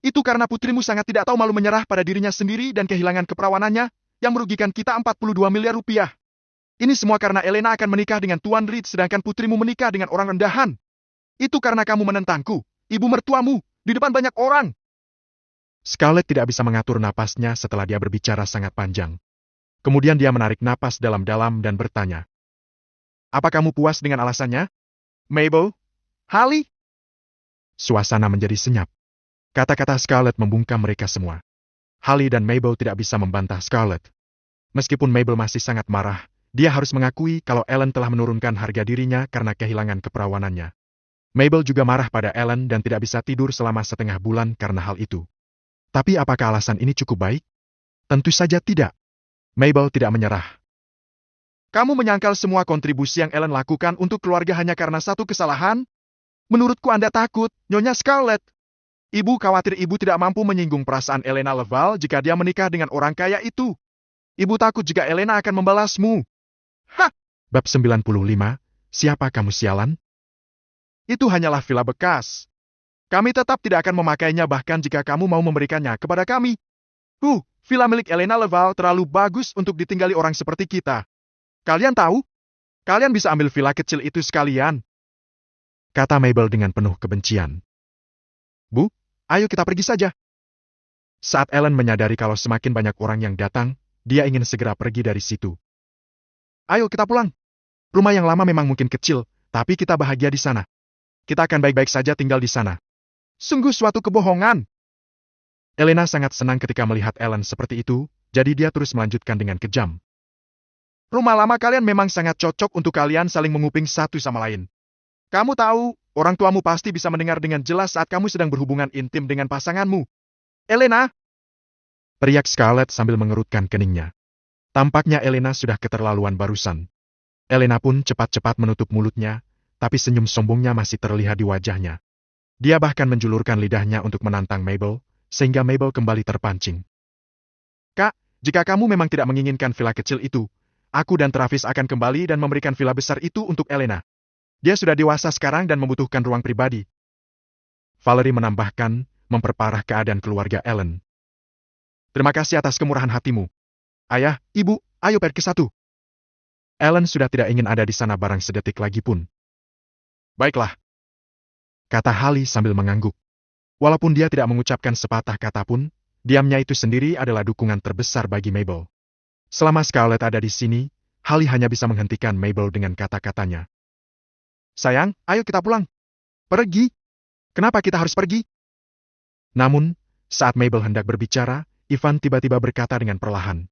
Itu karena putrimu sangat tidak tahu malu menyerah pada dirinya sendiri dan kehilangan keperawanannya, yang merugikan kita 42 miliar rupiah. Ini semua karena Elena akan menikah dengan Tuan Reed sedangkan putrimu menikah dengan orang rendahan. Itu karena kamu menentangku, ibu mertuamu, di depan banyak orang. Scarlett tidak bisa mengatur napasnya setelah dia berbicara sangat panjang. Kemudian dia menarik napas dalam-dalam dan bertanya. Apa kamu puas dengan alasannya? Mabel? Holly? Suasana menjadi senyap. Kata-kata Scarlett membungkam mereka semua. Holly dan Mabel tidak bisa membantah Scarlett. Meskipun Mabel masih sangat marah, dia harus mengakui kalau Ellen telah menurunkan harga dirinya karena kehilangan keperawanannya. Mabel juga marah pada Ellen dan tidak bisa tidur selama setengah bulan karena hal itu. Tapi apakah alasan ini cukup baik? Tentu saja tidak. Mabel tidak menyerah. Kamu menyangkal semua kontribusi yang Ellen lakukan untuk keluarga hanya karena satu kesalahan? Menurutku Anda takut, Nyonya Scarlett. Ibu khawatir ibu tidak mampu menyinggung perasaan Elena Laval jika dia menikah dengan orang kaya itu. Ibu takut jika Elena akan membalasmu. Hah! Bab 95, siapa kamu sialan? Itu hanyalah villa bekas. Kami tetap tidak akan memakainya bahkan jika kamu mau memberikannya kepada kami. Villa milik Elena Laval terlalu bagus untuk ditinggali orang seperti kita. Kalian tahu? Kalian bisa ambil villa kecil itu sekalian. Kata Mabel dengan penuh kebencian. Bu, ayo kita pergi saja. Saat Ellen menyadari kalau semakin banyak orang yang datang, dia ingin segera pergi dari situ. Ayo kita pulang. Rumah yang lama memang mungkin kecil, tapi kita bahagia di sana. Kita akan baik-baik saja tinggal di sana. Sungguh suatu kebohongan. Elena sangat senang ketika melihat Ellen seperti itu, jadi dia terus melanjutkan dengan kejam. Rumah lama kalian memang sangat cocok untuk kalian saling menguping satu sama lain. Kamu tahu, orang tuamu pasti bisa mendengar dengan jelas saat kamu sedang berhubungan intim dengan pasanganmu. Elena! Teriak Scarlett sambil mengerutkan keningnya. Tampaknya Elena sudah keterlaluan barusan. Elena pun cepat-cepat menutup mulutnya, tapi senyum sombongnya masih terlihat di wajahnya. Dia bahkan menjulurkan lidahnya untuk menantang Mabel, sehingga Mabel kembali terpancing. Kak, jika kamu memang tidak menginginkan villa kecil itu, aku dan Travis akan kembali dan memberikan villa besar itu untuk Elena. Dia sudah dewasa sekarang dan membutuhkan ruang pribadi. Valerie menambahkan, memperparah keadaan keluarga Ellen. Terima kasih atas kemurahan hatimu. Ayah, ibu, ayo pergi ke satu. Ellen sudah tidak ingin ada di sana barang sedetik lagi pun. Baiklah, kata Hallie sambil mengangguk. Walaupun dia tidak mengucapkan sepatah kata pun, diamnya itu sendiri adalah dukungan terbesar bagi Mabel. Selama Scarlett ada di sini, Hallie hanya bisa menghentikan Mabel dengan kata-katanya. Sayang, ayo kita pulang. Pergi. Kenapa kita harus pergi? Namun, saat Mabel hendak berbicara, Ivan tiba-tiba berkata dengan perlahan.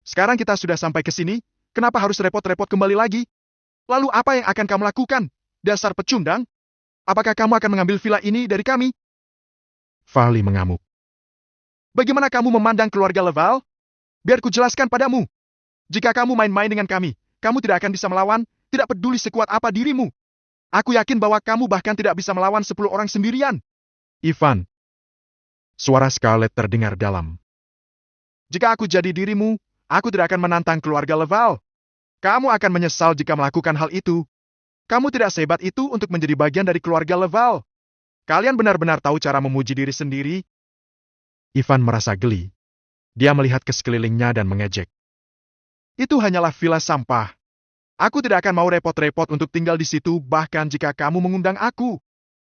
Sekarang kita sudah sampai ke sini, kenapa harus repot-repot kembali lagi? Lalu apa yang akan kamu lakukan? Dasar pecundang? Apakah kamu akan mengambil villa ini dari kami? Farley mengamuk. Bagaimana kamu memandang keluarga Laval? Biar ku jelaskan padamu. Jika kamu main-main dengan kami, kamu tidak akan bisa melawan, tidak peduli sekuat apa dirimu. Aku yakin bahwa kamu bahkan tidak bisa melawan 10 orang sendirian. Ivan. Suara Scarlett terdengar dalam. Jika aku jadi dirimu, aku tidak akan menantang keluarga Laval. Kamu akan menyesal jika melakukan hal itu. Kamu tidak sehebat itu untuk menjadi bagian dari keluarga Laval. Kalian benar-benar tahu cara memuji diri sendiri. Ivan merasa geli. Dia melihat ke sekelilingnya dan mengejek. Itu hanyalah villa sampah. Aku tidak akan mau repot-repot untuk tinggal di situ bahkan jika kamu mengundang aku.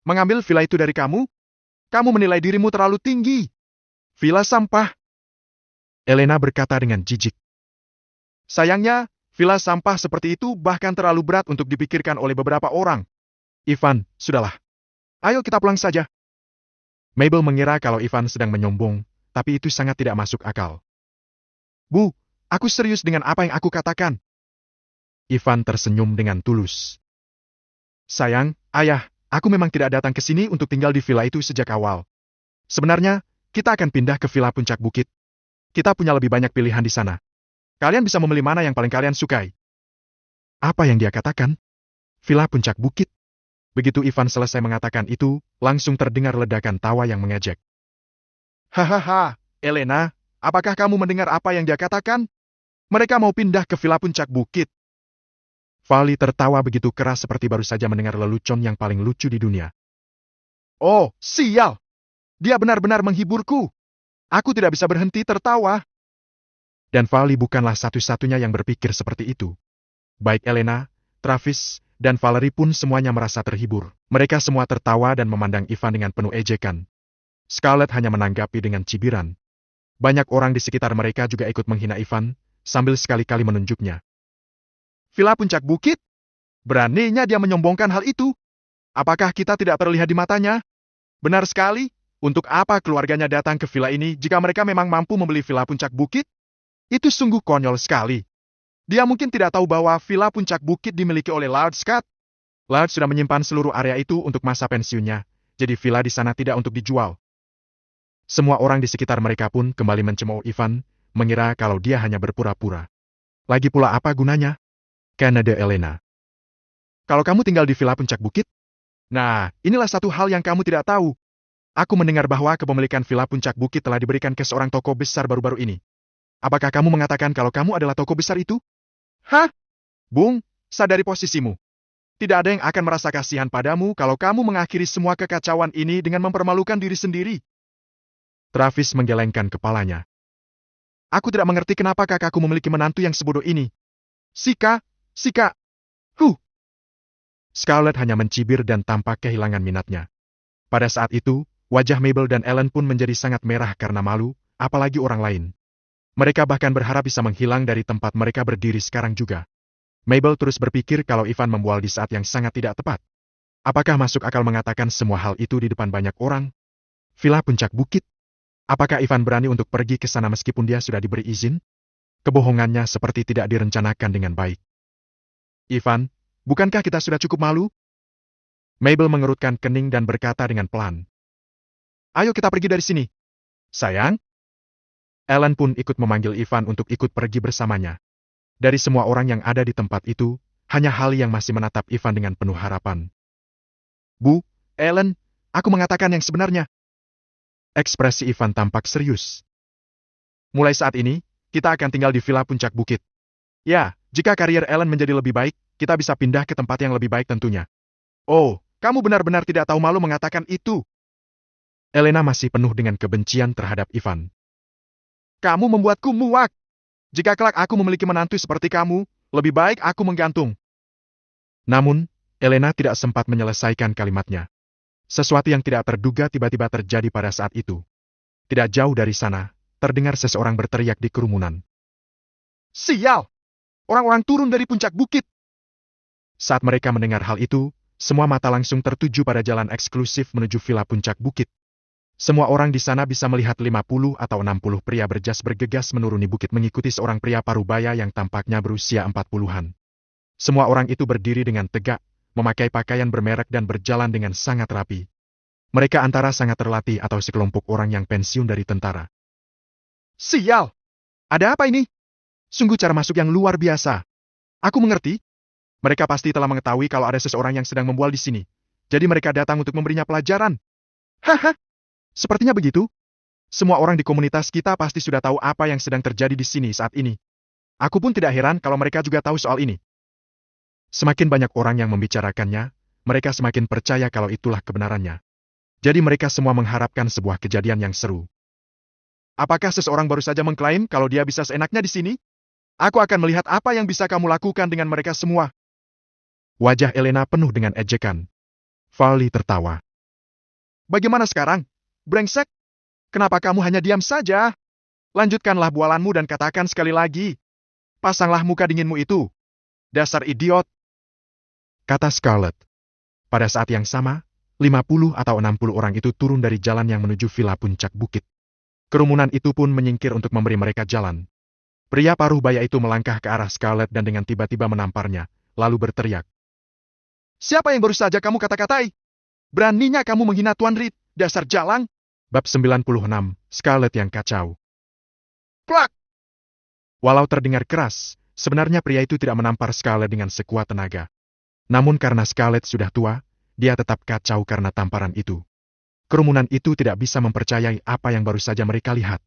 Mengambil villa itu dari kamu? Kamu menilai dirimu terlalu tinggi. Villa sampah. Elena berkata dengan jijik. Sayangnya, villa sampah seperti itu bahkan terlalu berat untuk dipikirkan oleh beberapa orang. Ivan, sudahlah. Ayo kita pulang saja. Mabel mengira kalau Ivan sedang menyombong, tapi itu sangat tidak masuk akal. Bu, aku serius dengan apa yang aku katakan. Ivan tersenyum dengan tulus. Sayang, ayah, aku memang tidak datang ke sini untuk tinggal di villa itu sejak awal. Sebenarnya, kita akan pindah ke villa puncak bukit. Kita punya lebih banyak pilihan di sana. Kalian bisa memilih mana yang paling kalian sukai. Apa yang dia katakan? Villa puncak bukit. Begitu Ivan selesai mengatakan itu, langsung terdengar ledakan tawa yang mengejek. Hahaha, Elena, apakah kamu mendengar apa yang dia katakan? Mereka mau pindah ke villa puncak bukit. Farley tertawa begitu keras seperti baru saja mendengar lelucon yang paling lucu di dunia. Oh, sial! Dia benar-benar menghiburku. Aku tidak bisa berhenti tertawa. Dan Farley bukanlah satu-satunya yang berpikir seperti itu. Baik Elena, Travis, dan Valerie pun semuanya merasa terhibur. Mereka semua tertawa dan memandang Ivan dengan penuh ejekan. Scarlett hanya menanggapi dengan cibiran. Banyak orang di sekitar mereka juga ikut menghina Ivan, sambil sekali-kali menunjuknya. Villa puncak bukit? Beraninya dia menyombongkan hal itu. Apakah kita tidak terlihat di matanya? Benar sekali, untuk apa keluarganya datang ke villa ini jika mereka memang mampu membeli villa puncak bukit? Itu sungguh konyol sekali. Dia mungkin tidak tahu bahwa villa puncak bukit dimiliki oleh Lord Scott. Lord sudah menyimpan seluruh area itu untuk masa pensiunnya, jadi villa di sana tidak untuk dijual. Semua orang di sekitar mereka pun kembali mencemooh Ivan, mengira kalau dia hanya berpura-pura. Lagi pula apa gunanya? Kanada Elena. Kalau kamu tinggal di villa puncak bukit? Nah, inilah satu hal yang kamu tidak tahu. Aku mendengar bahwa kepemilikan villa puncak bukit telah diberikan ke seorang toko besar baru-baru ini. Apakah kamu mengatakan kalau kamu adalah toko besar itu? Hah? Bung, sadari posisimu. Tidak ada yang akan merasa kasihan padamu kalau kamu mengakhiri semua kekacauan ini dengan mempermalukan diri sendiri. Travis menggelengkan kepalanya. Aku tidak mengerti kenapa kakakku memiliki menantu yang sebodoh ini. Sika. Scarlett hanya mencibir dan tampak kehilangan minatnya. Pada saat itu, wajah Mabel dan Ellen pun menjadi sangat merah karena malu, apalagi orang lain. Mereka bahkan berharap bisa menghilang dari tempat mereka berdiri sekarang juga. Mabel terus berpikir kalau Ivan membual di saat yang sangat tidak tepat. Apakah masuk akal mengatakan semua hal itu di depan banyak orang? Villa puncak bukit? Apakah Ivan berani untuk pergi ke sana meskipun dia sudah diberi izin? Kebohongannya seperti tidak direncanakan dengan baik. Ivan, bukankah kita sudah cukup malu? Mabel mengerutkan kening dan berkata dengan pelan. Ayo kita pergi dari sini. Sayang. Ellen pun ikut memanggil Ivan untuk ikut pergi bersamanya. Dari semua orang yang ada di tempat itu, hanya Hallie yang masih menatap Ivan dengan penuh harapan. Bu, Ellen, aku mengatakan yang sebenarnya. Ekspresi Ivan tampak serius. Mulai saat ini, kita akan tinggal di villa puncak bukit. Ya, jika karier Ellen menjadi lebih baik, kita bisa pindah ke tempat yang lebih baik tentunya. Oh, kamu benar-benar tidak tahu malu mengatakan itu. Elena masih penuh dengan kebencian terhadap Ivan. Kamu membuatku muak. Jika kelak aku memiliki menantu seperti kamu, lebih baik aku menggantung. Namun, Elena tidak sempat menyelesaikan kalimatnya. Sesuatu yang tidak terduga tiba-tiba terjadi pada saat itu. Tidak jauh dari sana, terdengar seseorang berteriak di kerumunan. Sial! Orang-orang turun dari puncak bukit! Saat mereka mendengar hal itu, semua mata langsung tertuju pada jalan eksklusif menuju villa puncak bukit. Semua orang di sana bisa melihat 50 atau 60 pria berjas bergegas menuruni bukit mengikuti seorang pria parubaya yang tampaknya berusia 40-an. Semua orang itu berdiri dengan tegak, memakai pakaian bermerek dan berjalan dengan sangat rapi. Mereka antara sangat terlatih atau sekelompok orang yang pensiun dari tentara. Sial! Ada apa ini? Sungguh cara masuk yang luar biasa. Aku mengerti. Mereka pasti telah mengetahui kalau ada seseorang yang sedang membual di sini. Jadi mereka datang untuk memberinya pelajaran. Haha! Sepertinya begitu. Semua orang di komunitas kita pasti sudah tahu apa yang sedang terjadi di sini saat ini. Aku pun tidak heran kalau mereka juga tahu soal ini. Semakin banyak orang yang membicarakannya, mereka semakin percaya kalau itulah kebenarannya. Jadi mereka semua mengharapkan sebuah kejadian yang seru. Apakah seseorang baru saja mengklaim kalau dia bisa seenaknya di sini? Aku akan melihat apa yang bisa kamu lakukan dengan mereka semua. Wajah Elena penuh dengan ejekan. Farley tertawa. Bagaimana sekarang? Brengsek? Kenapa kamu hanya diam saja? Lanjutkanlah bualanmu dan katakan sekali lagi. Pasanglah muka dinginmu itu. Dasar idiot. Kata Scarlett. Pada saat yang sama, 50 atau 60 orang itu turun dari jalan yang menuju villa puncak bukit. Kerumunan itu pun menyingkir untuk memberi mereka jalan. Pria paruh baya itu melangkah ke arah Scarlett dan dengan tiba-tiba menamparnya, lalu berteriak. Siapa yang baru saja kamu kata-katai? Beraninya kamu menghina Tuan Reed, dasar jalang? Bab 96, Scarlett yang kacau. Plak! Walau terdengar keras, sebenarnya pria itu tidak menampar Scarlett dengan sekuat tenaga. Namun karena Scarlett sudah tua, dia tetap kacau karena tamparan itu. Kerumunan itu tidak bisa mempercayai apa yang baru saja mereka lihat.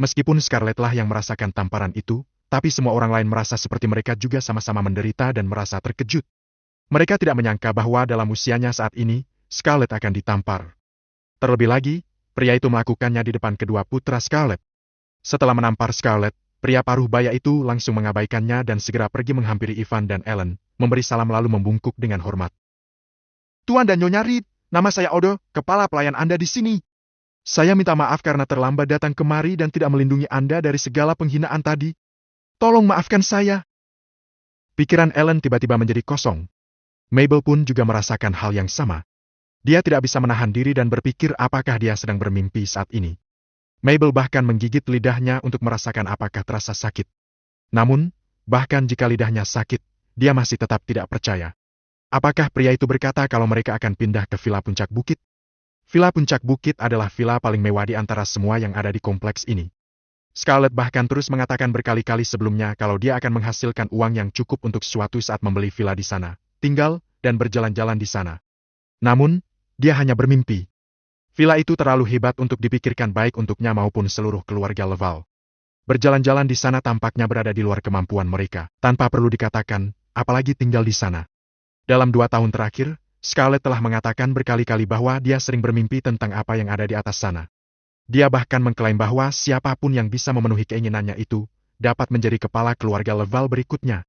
Meskipun Scarlett lah yang merasakan tamparan itu, tapi semua orang lain merasa seperti mereka juga sama-sama menderita dan merasa terkejut. Mereka tidak menyangka bahwa dalam usianya saat ini, Scarlett akan ditampar. Terlebih lagi, pria itu melakukannya di depan kedua putra Scarlett. Setelah menampar Scarlett, pria paruh baya itu langsung mengabaikannya dan segera pergi menghampiri Ivan dan Ellen, memberi salam lalu membungkuk dengan hormat. Tuan dan Nyonya Reed, nama saya Odo, kepala pelayan Anda di sini. Saya minta maaf karena terlambat datang kemari dan tidak melindungi Anda dari segala penghinaan tadi. Tolong maafkan saya. Pikiran Ellen tiba-tiba menjadi kosong. Mabel pun juga merasakan hal yang sama. Dia tidak bisa menahan diri dan berpikir apakah dia sedang bermimpi saat ini. Mabel bahkan menggigit lidahnya untuk merasakan apakah terasa sakit. Namun, bahkan jika lidahnya sakit, dia masih tetap tidak percaya. Apakah pria itu berkata kalau mereka akan pindah ke villa puncak bukit? Villa puncak bukit adalah villa paling mewah di antara semua yang ada di kompleks ini. Scarlett bahkan terus mengatakan berkali-kali sebelumnya kalau dia akan menghasilkan uang yang cukup untuk suatu saat membeli villa di sana, tinggal, dan berjalan-jalan di sana. Namun, dia hanya bermimpi. Villa itu terlalu hebat untuk dipikirkan baik untuknya maupun seluruh keluarga Laval. Berjalan-jalan di sana tampaknya berada di luar kemampuan mereka, tanpa perlu dikatakan, apalagi tinggal di sana. Dalam 2 tahun terakhir, Scarlett telah mengatakan berkali-kali bahwa dia sering bermimpi tentang apa yang ada di atas sana. Dia bahkan mengklaim bahwa siapapun yang bisa memenuhi keinginannya itu, dapat menjadi kepala keluarga Laval berikutnya.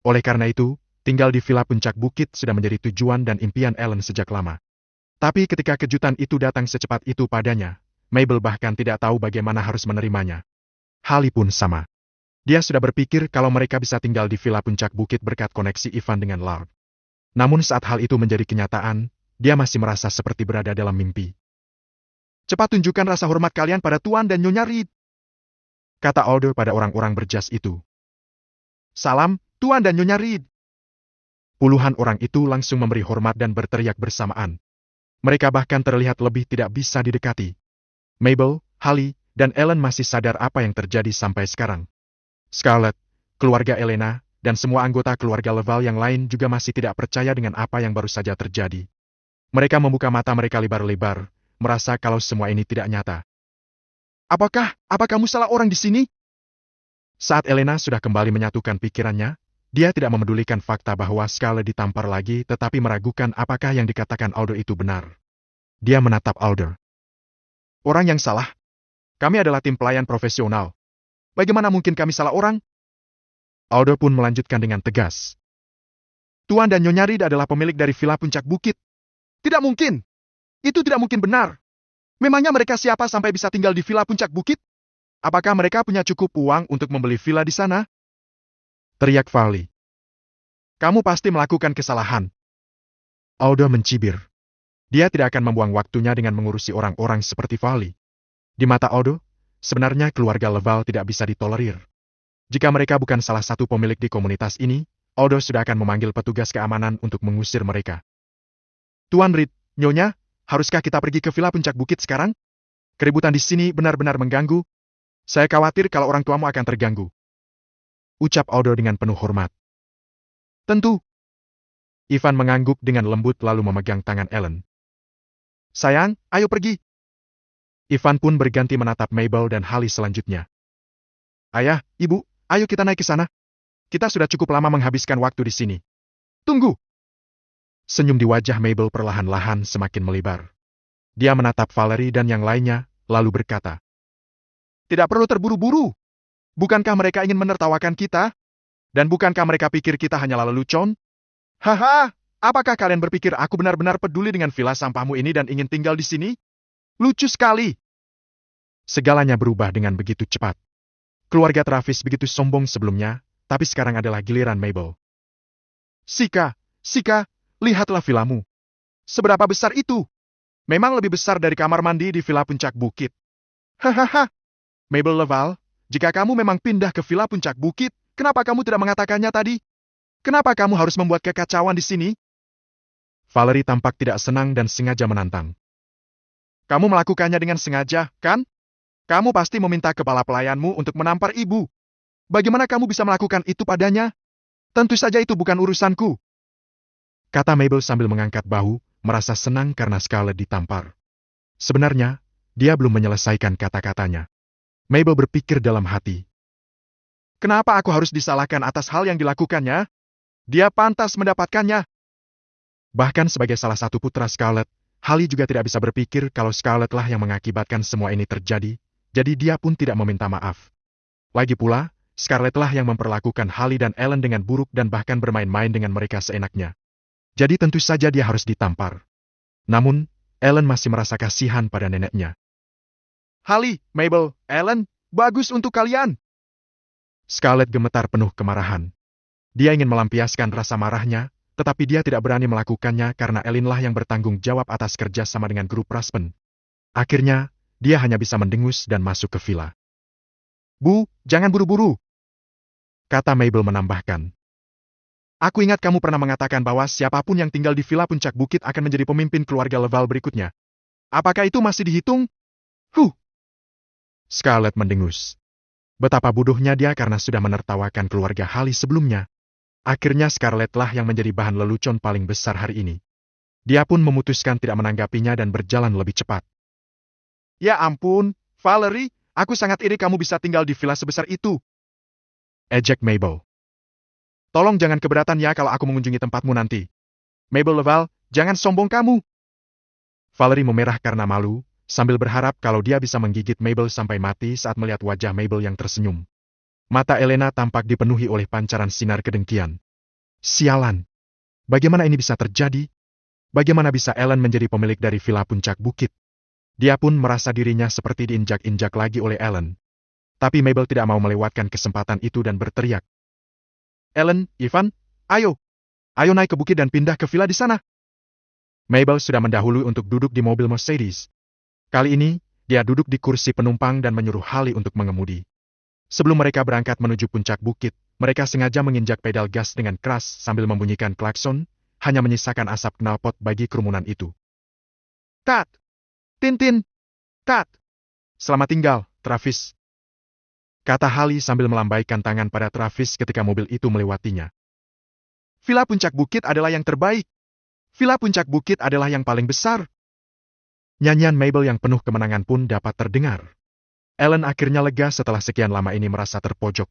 Oleh karena itu, tinggal di villa puncak bukit sudah menjadi tujuan dan impian Ellen sejak lama. Tapi ketika kejutan itu datang secepat itu padanya, Mabel bahkan tidak tahu bagaimana harus menerimanya. Hallie pun sama. Dia sudah berpikir kalau mereka bisa tinggal di villa puncak bukit berkat koneksi Ivan dengan Lard. Namun saat hal itu menjadi kenyataan, dia masih merasa seperti berada dalam mimpi. cepat tunjukkan rasa hormat kalian pada Tuan dan Nyonya Reed, kata Aldo pada orang-orang berjas itu. Salam, Tuan dan Nyonya Reed. Puluhan orang itu langsung memberi hormat dan berteriak bersamaan. Mereka bahkan terlihat lebih tidak bisa didekati. Mabel, Holly, dan Ellen masih sadar apa yang terjadi sampai sekarang. Scarlett, keluarga Elena, dan semua anggota keluarga Laval yang lain juga masih tidak percaya dengan apa yang baru saja terjadi. Mereka membuka mata mereka lebar-lebar, merasa kalau semua ini tidak nyata. Apa kamu salah orang di sini? Saat Elena sudah kembali menyatukan pikirannya, dia tidak memedulikan fakta bahwa Scarlett ditampar lagi tetapi meragukan apakah yang dikatakan Aldo itu benar. Dia menatap Aldo. Orang yang salah? Kami adalah tim pelayan profesional. Bagaimana mungkin kami salah orang? Aldo pun melanjutkan dengan tegas. Tuan dan Nyonya Reed adalah pemilik dari Villa Puncak Bukit. Tidak mungkin. Itu tidak mungkin benar. Memangnya mereka siapa sampai bisa tinggal di Villa Puncak Bukit? Apakah mereka punya cukup uang untuk membeli villa di sana? Teriak Farley. Kamu pasti melakukan kesalahan. Aldo mencibir. Dia tidak akan membuang waktunya dengan mengurusi orang-orang seperti Farley. Di mata Aldo, sebenarnya keluarga Laval tidak bisa ditolerir. Jika mereka bukan salah satu pemilik di komunitas ini, Aldo sudah akan memanggil petugas keamanan untuk mengusir mereka. Tuan Reed, Nyonya, haruskah kita pergi ke Villa Puncak Bukit sekarang? Keributan di sini benar-benar mengganggu. Saya khawatir kalau orang tuamu akan terganggu. Ucap Aldo dengan penuh hormat. Tentu. Ivan mengangguk dengan lembut lalu memegang tangan Ellen. Sayang, ayo pergi. Ivan pun berganti menatap Mabel dan Holly selanjutnya. Ayah, Ibu, ayo kita naik ke sana. Kita sudah cukup lama menghabiskan waktu di sini. Tunggu. Senyum di wajah Mabel perlahan-lahan semakin melebar. Dia menatap Valerie dan yang lainnya, lalu berkata. Tidak perlu terburu-buru. Bukankah mereka ingin menertawakan kita? Dan bukankah mereka pikir kita hanyalah lelucon? Haha, apakah kalian berpikir aku benar-benar peduli dengan villa sampahmu ini dan ingin tinggal di sini? Lucu sekali. Segalanya berubah dengan begitu cepat. Keluarga Travis begitu sombong sebelumnya, tapi sekarang adalah giliran Mabel. Sika, lihatlah villamu. Seberapa besar itu? Memang lebih besar dari kamar mandi di Villa Puncak Bukit. Hahaha. Mabel Laval, jika kamu memang pindah ke Villa Puncak Bukit, kenapa kamu tidak mengatakannya tadi? Kenapa kamu harus membuat kekacauan di sini? Valerie tampak tidak senang dan sengaja menantang. Kamu melakukannya dengan sengaja, kan? Kamu pasti meminta kepala pelayanmu untuk menampar ibu. Bagaimana kamu bisa melakukan itu padanya? Tentu saja itu bukan urusanku. Kata Mabel sambil mengangkat bahu, merasa senang karena Scarlett ditampar. Sebenarnya, dia belum menyelesaikan kata-katanya. Mabel berpikir dalam hati. Kenapa aku harus disalahkan atas hal yang dilakukannya? Dia pantas mendapatkannya. Bahkan sebagai salah satu putra Scarlett, Holly juga tidak bisa berpikir kalau Scarlett lah yang mengakibatkan semua ini terjadi, jadi dia pun tidak meminta maaf. Lagi pula, Scarlett lah yang memperlakukan Holly dan Ellen dengan buruk dan bahkan bermain-main dengan mereka seenaknya. Jadi tentu saja dia harus ditampar. Namun, Ellen masih merasa kasihan pada neneknya. Holly, Mabel, Ellen, bagus untuk kalian. Scarlett gemetar penuh kemarahan. Dia ingin melampiaskan rasa marahnya, tetapi dia tidak berani melakukannya karena Ellen lah yang bertanggung jawab atas kerja sama dengan grup Raspen. Akhirnya, dia hanya bisa mendengus dan masuk ke villa. Bu, jangan buru-buru, kata Mabel menambahkan. Aku ingat kamu pernah mengatakan bahwa siapapun yang tinggal di Villa Puncak Bukit akan menjadi pemimpin keluarga Laval berikutnya. Apakah itu masih dihitung? Scarlett mendengus. Betapa bodohnya dia karena sudah menertawakan keluarga Holly sebelumnya. Akhirnya Scarlett lah yang menjadi bahan lelucon paling besar hari ini. Dia pun memutuskan tidak menanggapinya dan berjalan lebih cepat. Ya ampun, Valerie, aku sangat iri kamu bisa tinggal di villa sebesar itu. Ejek Mabel. Tolong jangan keberatan ya kalau aku mengunjungi tempatmu nanti. Mabel Laval, jangan sombong kamu. Valerie memerah karena malu, sambil berharap kalau dia bisa menggigit Mabel sampai mati saat melihat wajah Mabel yang tersenyum. Mata Elena tampak dipenuhi oleh pancaran sinar kedengkian. Sialan. Bagaimana ini bisa terjadi? Bagaimana bisa Ellen menjadi pemilik dari Villa Puncak Bukit? Dia pun merasa dirinya seperti diinjak-injak lagi oleh Ellen. Tapi Mabel tidak mau melewatkan kesempatan itu dan berteriak. Ellen, Ivan, ayo naik ke bukit dan pindah ke villa di sana. Mabel sudah mendahului untuk duduk di mobil Mercedes. Kali ini, dia duduk di kursi penumpang dan menyuruh Hali untuk mengemudi. Sebelum mereka berangkat menuju puncak bukit, mereka sengaja menginjak pedal gas dengan keras sambil membunyikan klakson, hanya menyisakan asap knalpot bagi kerumunan itu. Tat! Tintin! Tat! Selamat tinggal, Travis. Kata Hali sambil melambaikan tangan pada Travis ketika mobil itu melewatinya. Villa Puncak Bukit adalah yang terbaik. Villa Puncak Bukit adalah yang paling besar. Nyanyian Mabel yang penuh kemenangan pun dapat terdengar. Ellen akhirnya lega setelah sekian lama ini merasa terpojok.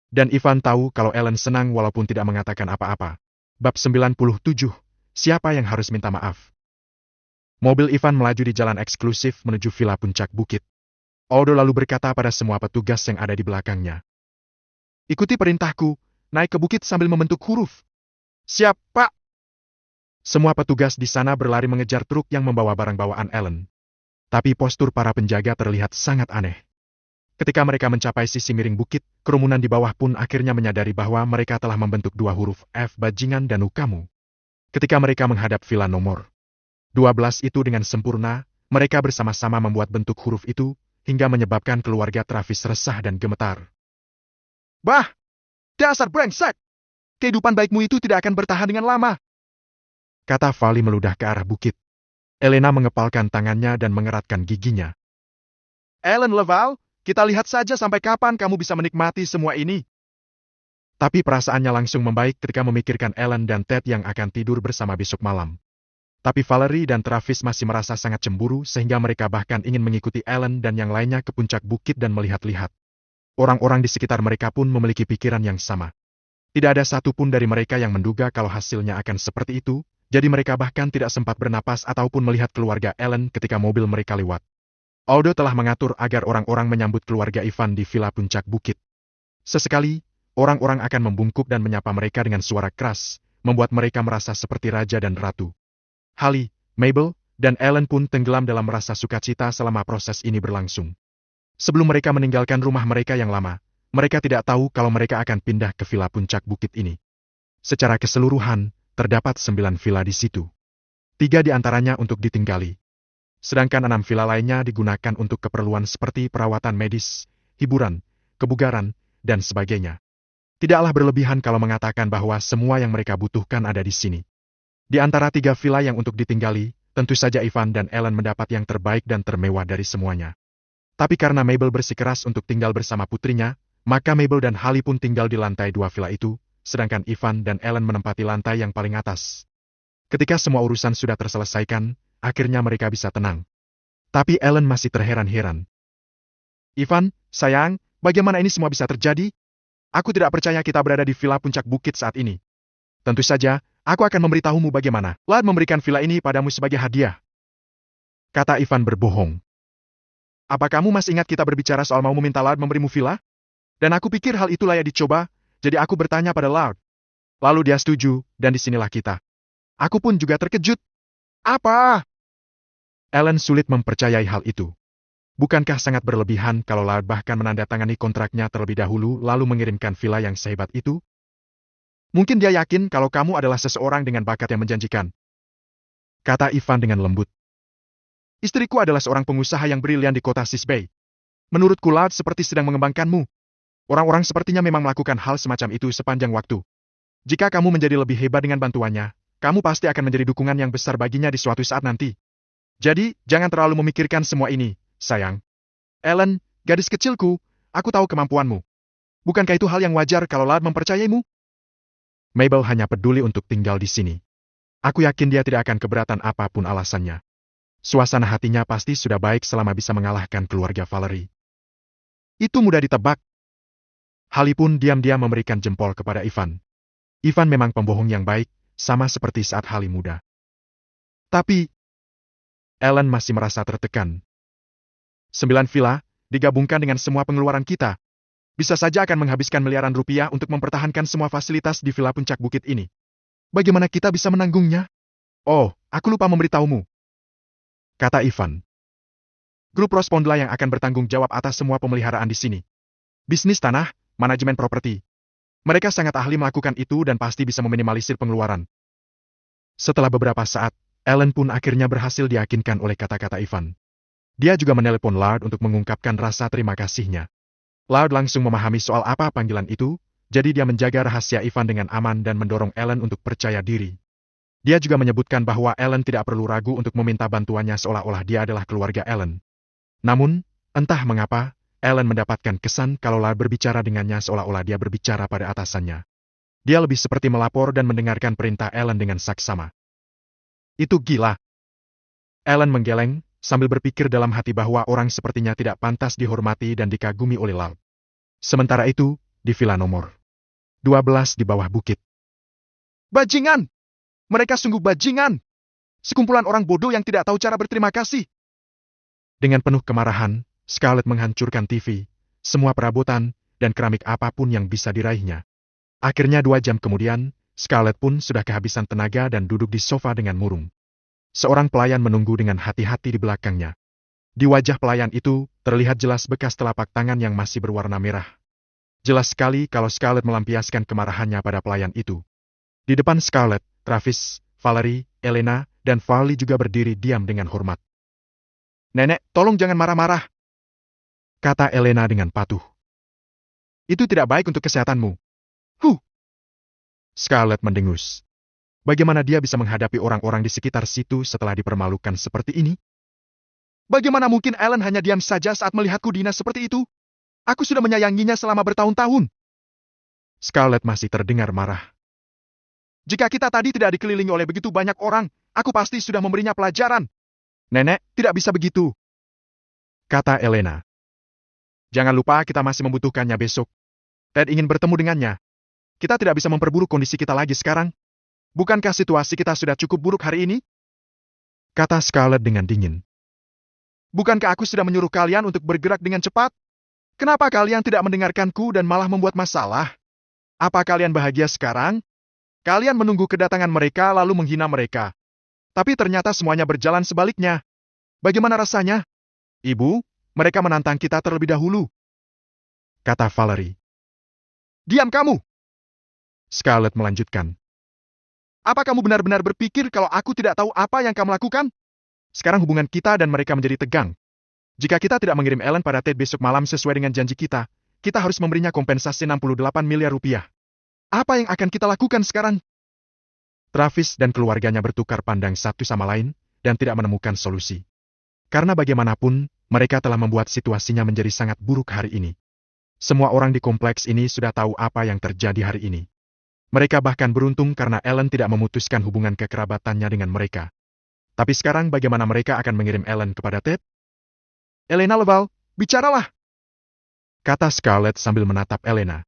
Dan Ivan tahu kalau Ellen senang walaupun tidak mengatakan apa-apa. Bab 97, siapa yang harus minta maaf? Mobil Ivan melaju di jalan eksklusif menuju Villa Puncak Bukit. Aldo lalu berkata pada semua petugas yang ada di belakangnya. Ikuti perintahku, naik ke bukit sambil membentuk huruf. Siap, Pak! Semua petugas di sana berlari mengejar truk yang membawa barang bawaan Ellen. Tapi postur para penjaga terlihat sangat aneh. Ketika mereka mencapai sisi miring bukit, kerumunan di bawah pun akhirnya menyadari bahwa mereka telah membentuk dua huruf F bajingan dan U kamu. Ketika mereka menghadap villa nomor 12 itu dengan sempurna, mereka bersama-sama membuat bentuk huruf itu, hingga menyebabkan keluarga Travis resah dan gemetar. Bah! Dasar brengsek! Kehidupan baikmu itu tidak akan bertahan dengan lama. Kata Vali meludah ke arah bukit. Elena mengepalkan tangannya dan mengeratkan giginya. Ellen Leval, kita lihat saja sampai kapan kamu bisa menikmati semua ini. Tapi perasaannya langsung membaik ketika memikirkan Ellen dan Ted yang akan tidur bersama besok malam. Tapi Valerie dan Travis masih merasa sangat cemburu sehingga mereka bahkan ingin mengikuti Ellen dan yang lainnya ke puncak bukit dan melihat-lihat. Orang-orang di sekitar mereka pun memiliki pikiran yang sama. Tidak ada satupun dari mereka yang menduga kalau hasilnya akan seperti itu, jadi mereka bahkan tidak sempat bernapas ataupun melihat keluarga Ellen ketika mobil mereka lewat. Aldo telah mengatur agar orang-orang menyambut keluarga Ivan di Villa Puncak Bukit. Sesekali, orang-orang akan membungkuk dan menyapa mereka dengan suara keras, membuat mereka merasa seperti raja dan ratu. Hali, Mabel, dan Ellen pun tenggelam dalam rasa sukacita selama proses ini berlangsung. Sebelum mereka meninggalkan rumah mereka yang lama, mereka tidak tahu kalau mereka akan pindah ke Villa Puncak Bukit ini. Secara keseluruhan, terdapat 9 villa di situ. 3 di antaranya untuk ditinggali. Sedangkan 6 villa lainnya digunakan untuk keperluan seperti perawatan medis, hiburan, kebugaran, dan sebagainya. Tidaklah berlebihan kalau mengatakan bahwa semua yang mereka butuhkan ada di sini. Di antara 3 villa yang untuk ditinggali, tentu saja Ivan dan Ellen mendapat yang terbaik dan termewah dari semuanya. Tapi karena Mabel bersikeras untuk tinggal bersama putrinya, maka Mabel dan Hali pun tinggal di lantai 2 villa itu, sedangkan Ivan dan Ellen menempati lantai yang paling atas. Ketika semua urusan sudah terselesaikan, akhirnya mereka bisa tenang. Tapi Ellen masih terheran-heran. Ivan, sayang, bagaimana ini semua bisa terjadi? Aku tidak percaya kita berada di Villa Puncak Bukit saat ini. Tentu saja, aku akan memberitahumu bagaimana Lard memberikan villa ini padamu sebagai hadiah. Kata Ivan berbohong. Apa kamu masih ingat kita berbicara soal mau meminta Lard memberimu villa? Dan aku pikir hal itu layak dicoba, jadi aku bertanya pada Lard. Lalu dia setuju, dan disinilah kita. Aku pun juga terkejut. Apa? Ellen sulit mempercayai hal itu. Bukankah sangat berlebihan kalau Lard bahkan menandatangani kontraknya terlebih dahulu lalu mengirimkan villa yang sehebat itu? Mungkin dia yakin kalau kamu adalah seseorang dengan bakat yang menjanjikan. Kata Ivan dengan lembut. Istriku adalah seorang pengusaha yang brilian di kota Sisbay. Menurutku Lard seperti sedang mengembangkanmu. Orang-orang sepertinya memang melakukan hal semacam itu sepanjang waktu. Jika kamu menjadi lebih hebat dengan bantuannya, kamu pasti akan menjadi dukungan yang besar baginya di suatu saat nanti. Jadi, jangan terlalu memikirkan semua ini, sayang. Ellen, gadis kecilku, aku tahu kemampuanmu. Bukankah itu hal yang wajar kalau Lard mempercayaimu? Mabel hanya peduli untuk tinggal di sini. Aku yakin dia tidak akan keberatan apapun alasannya. Suasana hatinya pasti sudah baik selama bisa mengalahkan keluarga Valerie. Itu mudah ditebak. Hali pun diam-diam memberikan jempol kepada Ivan. Ivan memang pembohong yang baik, sama seperti saat Hali muda. Tapi, Ellen masih merasa tertekan. 9 villa, digabungkan dengan semua pengeluaran kita, bisa saja akan menghabiskan miliaran rupiah untuk mempertahankan semua fasilitas di Villa Puncak Bukit ini. Bagaimana kita bisa menanggungnya? Oh, aku lupa memberitahumu. Kata Ivan. Grup Rospondla yang akan bertanggung jawab atas semua pemeliharaan di sini. Bisnis tanah, manajemen properti. Mereka sangat ahli melakukan itu dan pasti bisa meminimalisir pengeluaran. Setelah beberapa saat, Ellen pun akhirnya berhasil diyakinkan oleh kata-kata Ivan. Dia juga menelepon Lard untuk mengungkapkan rasa terima kasihnya. Lard langsung memahami soal apa panggilan itu, jadi dia menjaga rahasia Ivan dengan aman dan mendorong Ellen untuk percaya diri. Dia juga menyebutkan bahwa Ellen tidak perlu ragu untuk meminta bantuannya seolah-olah dia adalah keluarga Ellen. Namun, entah mengapa, Ellen mendapatkan kesan kalau Lard berbicara dengannya seolah-olah dia berbicara pada atasannya. Dia lebih seperti melapor dan mendengarkan perintah Ellen dengan saksama. Itu gila. Ellen menggeleng, sambil berpikir dalam hati bahwa orang sepertinya tidak pantas dihormati dan dikagumi oleh Lard. Sementara itu, di villa nomor 12 di bawah bukit. Bajingan! Mereka sungguh bajingan! Sekumpulan orang bodoh yang tidak tahu cara berterima kasih. Dengan penuh kemarahan, Scarlett menghancurkan TV, semua perabotan, dan keramik apapun yang bisa diraihnya. Akhirnya 2 jam kemudian, Scarlett pun sudah kehabisan tenaga dan duduk di sofa dengan murung. Seorang pelayan menunggu dengan hati-hati di belakangnya. Di wajah pelayan itu, terlihat jelas bekas telapak tangan yang masih berwarna merah. Jelas sekali kalau Scarlett melampiaskan kemarahannya pada pelayan itu. Di depan Scarlett, Travis, Valerie, Elena, dan Farley juga berdiri diam dengan hormat. "Nenek, tolong jangan marah-marah," kata Elena dengan patuh. "Itu tidak baik untuk kesehatanmu." Scarlett mendengus. Bagaimana dia bisa menghadapi orang-orang di sekitar situ setelah dipermalukan seperti ini? Bagaimana mungkin Ellen hanya diam saja saat melihatku dinas seperti itu? Aku sudah menyayanginya selama bertahun-tahun. Scarlett masih terdengar marah. Jika kita tadi tidak dikelilingi oleh begitu banyak orang, aku pasti sudah memberinya pelajaran. Nenek, tidak bisa begitu, kata Elena. Jangan lupa kita masih membutuhkannya besok. Ted ingin bertemu dengannya. Kita tidak bisa memperburuk kondisi kita lagi sekarang. Bukankah situasi kita sudah cukup buruk hari ini? Kata Scarlett dengan dingin. Bukankah aku sudah menyuruh kalian untuk bergerak dengan cepat? Kenapa kalian tidak mendengarkanku dan malah membuat masalah? Apa kalian bahagia sekarang? Kalian menunggu kedatangan mereka lalu menghina mereka. Tapi ternyata semuanya berjalan sebaliknya. Bagaimana rasanya? Ibu, mereka menantang kita terlebih dahulu. Kata Valerie. Diam kamu! Scarlett melanjutkan. Apa kamu benar-benar berpikir kalau aku tidak tahu apa yang kamu lakukan? Sekarang hubungan kita dan mereka menjadi tegang. Jika kita tidak mengirim Ellen pada Ted besok malam sesuai dengan janji kita harus memberinya kompensasi 68 miliar rupiah. Apa yang akan kita lakukan sekarang? Travis dan keluarganya bertukar pandang satu sama lain dan tidak menemukan solusi. Karena bagaimanapun, mereka telah membuat situasinya menjadi sangat buruk hari ini. Semua orang di kompleks ini sudah tahu apa yang terjadi hari ini. Mereka bahkan beruntung karena Ellen tidak memutuskan hubungan kekerabatannya dengan mereka. Tapi sekarang bagaimana mereka akan mengirim Ellen kepada Ted? Elena Leval, bicaralah! Kata Scarlett sambil menatap Elena.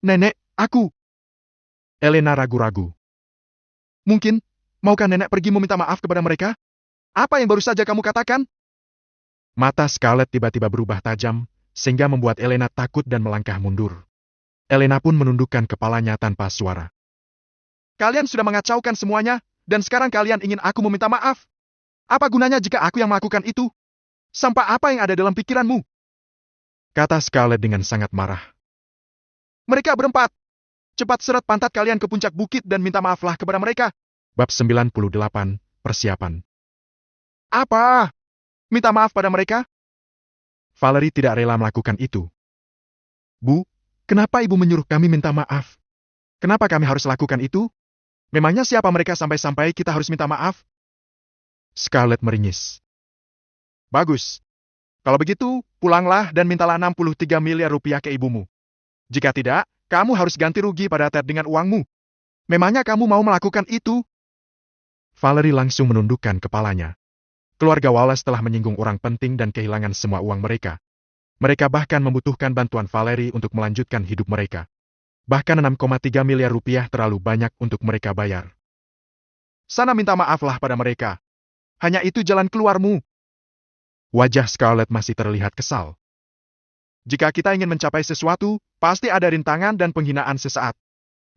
Nenek, aku... Elena ragu-ragu. Mungkin, maukah nenek pergi meminta maaf kepada mereka? Apa yang baru saja kamu katakan? Mata Scarlett tiba-tiba berubah tajam, sehingga membuat Elena takut dan melangkah mundur. Elena pun menundukkan kepalanya tanpa suara. Kalian sudah mengacaukan semuanya, dan sekarang kalian ingin aku meminta maaf. Apa gunanya jika aku yang melakukan itu? Sampah apa yang ada dalam pikiranmu? Kata Scarlett dengan sangat marah. Mereka berempat. Cepat seret pantat kalian ke puncak bukit dan minta maaflah kepada mereka. Bab 98, Persiapan. Apa? Minta maaf pada mereka? Valerie tidak rela melakukan itu. Bu, kenapa ibu menyuruh kami minta maaf? Kenapa kami harus lakukan itu? Memangnya siapa mereka sampai-sampai kita harus minta maaf? Scarlett meringis. Bagus. Kalau begitu, pulanglah dan mintalah 63 miliar rupiah ke ibumu. Jika tidak, kamu harus ganti rugi pada Ted dengan uangmu. Memangnya kamu mau melakukan itu? Valerie langsung menundukkan kepalanya. Keluarga Wallace telah menyinggung orang penting dan kehilangan semua uang mereka. Mereka bahkan membutuhkan bantuan Valerie untuk melanjutkan hidup mereka. Bahkan 6,3 miliar rupiah terlalu banyak untuk mereka bayar. Sana minta maaflah pada mereka. Hanya itu jalan keluarmu. Wajah Scarlett masih terlihat kesal. Jika kita ingin mencapai sesuatu, pasti ada rintangan dan penghinaan sesaat.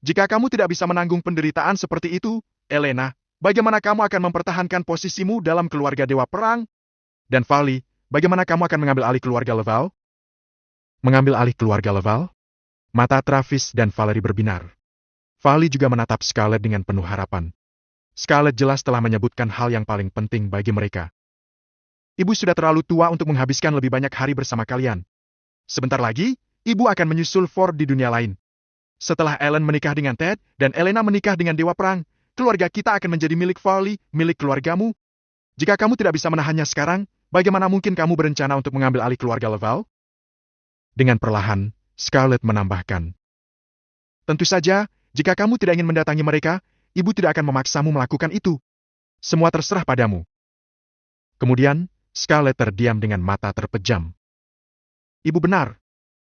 Jika kamu tidak bisa menanggung penderitaan seperti itu, Elena, bagaimana kamu akan mempertahankan posisimu dalam keluarga Dewa Perang? Dan Vali, bagaimana kamu akan mengambil alih keluarga Leval? Mengambil alih keluarga Leval? Mata Travis dan Valerie berbinar. Vali juga menatap Scarlett dengan penuh harapan. Scarlett jelas telah menyebutkan hal yang paling penting bagi mereka. Ibu sudah terlalu tua untuk menghabiskan lebih banyak hari bersama kalian. Sebentar lagi, ibu akan menyusul Ford di dunia lain. Setelah Ellen menikah dengan Ted, dan Elena menikah dengan Dewa Perang, keluarga kita akan menjadi milik Farley, milik keluargamu. Jika kamu tidak bisa menahannya sekarang, bagaimana mungkin kamu berencana untuk mengambil alih keluarga Laval? Dengan perlahan, Scarlett menambahkan. Tentu saja, jika kamu tidak ingin mendatangi mereka, ibu tidak akan memaksamu melakukan itu. Semua terserah padamu. Kemudian, Scarlett terdiam dengan mata terpejam. Ibu benar.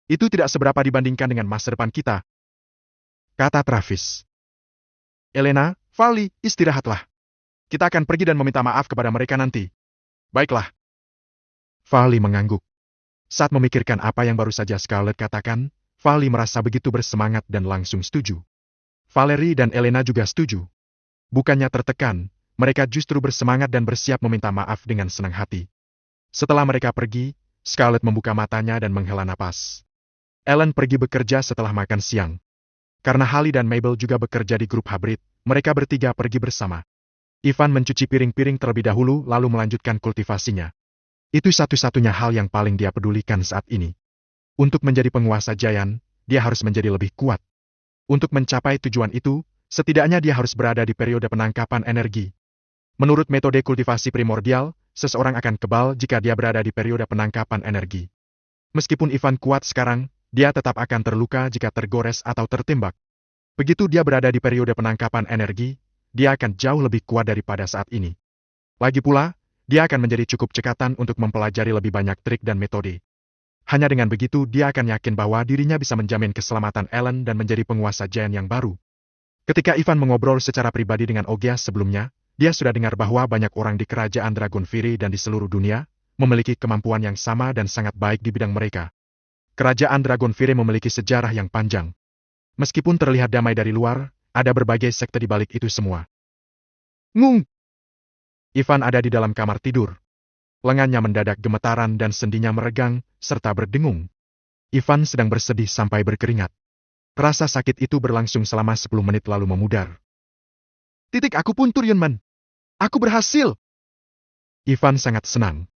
Itu tidak seberapa dibandingkan dengan masa depan kita, kata Travis. Elena, Farley, istirahatlah. Kita akan pergi dan meminta maaf kepada mereka nanti. Baiklah. Farley mengangguk. Saat memikirkan apa yang baru saja Scarlett katakan, Farley merasa begitu bersemangat dan langsung setuju. Valerie dan Elena juga setuju. Bukannya tertekan, mereka justru bersemangat dan bersiap meminta maaf dengan senang hati. Setelah mereka pergi, Scarlett membuka matanya dan menghela napas. Ellen pergi bekerja setelah makan siang. Karena Hallie dan Mabel juga bekerja di grup hybrid, mereka bertiga pergi bersama. Ivan mencuci piring-piring terlebih dahulu lalu melanjutkan kultivasinya. Itu satu-satunya hal yang paling dia pedulikan saat ini. Untuk menjadi penguasa Giant, dia harus menjadi lebih kuat. Untuk mencapai tujuan itu, setidaknya dia harus berada di periode penangkapan energi. Menurut metode kultivasi primordial, seseorang akan kebal jika dia berada di periode penangkapan energi. Meskipun Ivan kuat sekarang, dia tetap akan terluka jika tergores atau tertembak. Begitu dia berada di periode penangkapan energi, dia akan jauh lebih kuat daripada saat ini. Lagi pula, dia akan menjadi cukup cekatan untuk mempelajari lebih banyak trik dan metode. Hanya dengan begitu dia akan yakin bahwa dirinya bisa menjamin keselamatan Ellen dan menjadi penguasa Giant yang baru. Ketika Ivan mengobrol secara pribadi dengan Ogeas sebelumnya, dia sudah dengar bahwa banyak orang di kerajaan Dragonfire dan di seluruh dunia memiliki kemampuan yang sama dan sangat baik di bidang mereka. Kerajaan Dragonfire memiliki sejarah yang panjang. Meskipun terlihat damai dari luar, ada berbagai sekte di balik itu semua. Ngung! Ivan ada di dalam kamar tidur. Lengannya mendadak gemetaran dan sendinya meregang, serta berdengung. Ivan sedang bersedih sampai berkeringat. Rasa sakit itu berlangsung selama 10 menit lalu memudar. Titik akupuntur Yunman. Aku berhasil! Ivan sangat senang.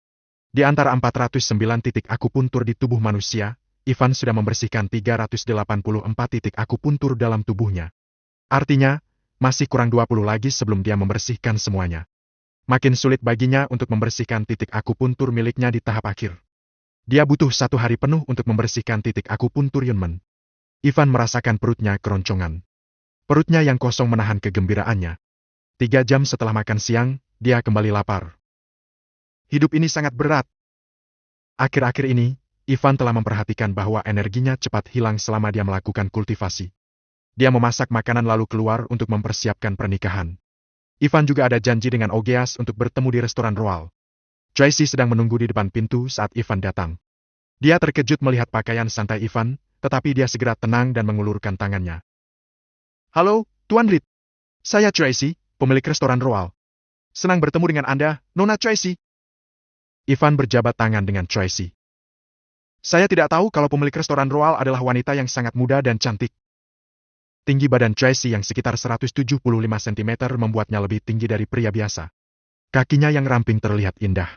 Di antara 409 titik akupuntur di tubuh manusia, Ivan sudah membersihkan 384 titik akupuntur dalam tubuhnya. Artinya, masih kurang 20 lagi sebelum dia membersihkan semuanya. Makin sulit baginya untuk membersihkan titik akupuntur miliknya di tahap akhir. Dia butuh 1 hari penuh untuk membersihkan titik akupuntur Yunman. Ivan merasakan perutnya keroncongan. Perutnya yang kosong menahan kegembiraannya. 3 jam setelah makan siang, dia kembali lapar. Hidup ini sangat berat. Akhir-akhir ini, Ivan telah memperhatikan bahwa energinya cepat hilang selama dia melakukan kultivasi. Dia memasak makanan lalu keluar untuk mempersiapkan pernikahan. Ivan juga ada janji dengan Ogeas untuk bertemu di restoran Royal. Tracy sedang menunggu di depan pintu saat Ivan datang. Dia terkejut melihat pakaian santai Ivan, tetapi dia segera tenang dan mengulurkan tangannya. Halo, Tuan Reed. Saya Tracy, pemilik restoran Royal. Senang bertemu dengan Anda, Nona Tracy. Ivan berjabat tangan dengan Tracy. Saya tidak tahu kalau pemilik restoran Royal adalah wanita yang sangat muda dan cantik. Tinggi badan Tracy yang sekitar 175 cm membuatnya lebih tinggi dari pria biasa. Kakinya yang ramping terlihat indah.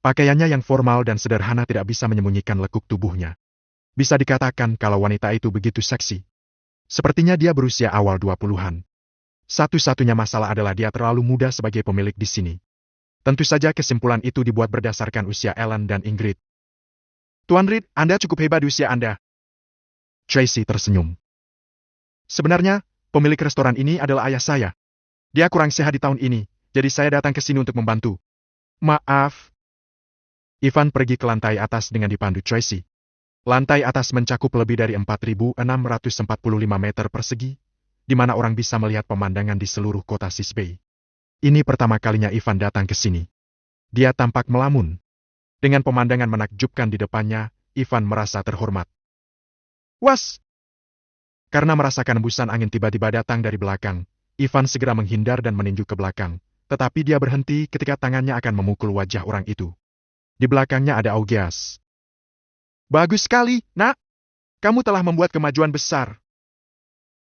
Pakaiannya yang formal dan sederhana tidak bisa menyembunyikan lekuk tubuhnya. Bisa dikatakan kalau wanita itu begitu seksi. Sepertinya dia berusia awal 20-an. Satu-satunya masalah adalah dia terlalu muda sebagai pemilik di sini. Tentu saja kesimpulan itu dibuat berdasarkan usia Ellen dan Ingrid. Tuan Reed, Anda cukup hebat di usia Anda. Tracy tersenyum. Sebenarnya, pemilik restoran ini adalah ayah saya. Dia kurang sehat di tahun ini, jadi saya datang ke sini untuk membantu. Maaf. Ivan pergi ke lantai atas dengan dipandu Tracy. Lantai atas mencakup lebih dari 4.645 meter persegi, di mana orang bisa melihat pemandangan di seluruh kota Sisbey. Ini pertama kalinya Ivan datang ke sini. Dia tampak melamun. Dengan pemandangan menakjubkan di depannya, Ivan merasa terhormat. Was! Karena merasakan embusan angin tiba-tiba datang dari belakang, Ivan segera menghindar dan meninju ke belakang, tetapi dia berhenti ketika tangannya akan memukul wajah orang itu. Di belakangnya ada Ogeas. Bagus sekali, nak! Kamu telah membuat kemajuan besar.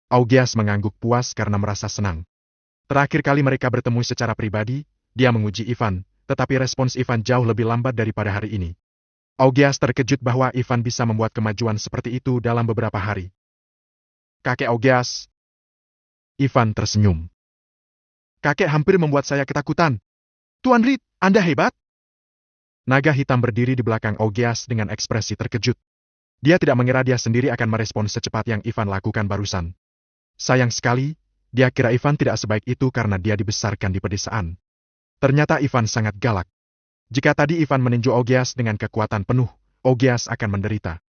Ogeas mengangguk puas karena merasa senang. Terakhir kali mereka bertemu secara pribadi, dia menguji Ivan, tetapi respons Ivan jauh lebih lambat daripada hari ini. Augias terkejut bahwa Ivan bisa membuat kemajuan seperti itu dalam beberapa hari. Kakek Augias. Ivan tersenyum. Kakek hampir membuat saya ketakutan. Tuan Reed, Anda hebat. Naga hitam berdiri di belakang Augias dengan ekspresi terkejut. Dia tidak mengira dia sendiri akan merespon secepat yang Ivan lakukan barusan. Sayang sekali, dia kira Ivan tidak sebaik itu karena dia dibesarkan di pedesaan. Ternyata Ivan sangat galak. Jika tadi Ivan meninju Augias dengan kekuatan penuh, Augias akan menderita.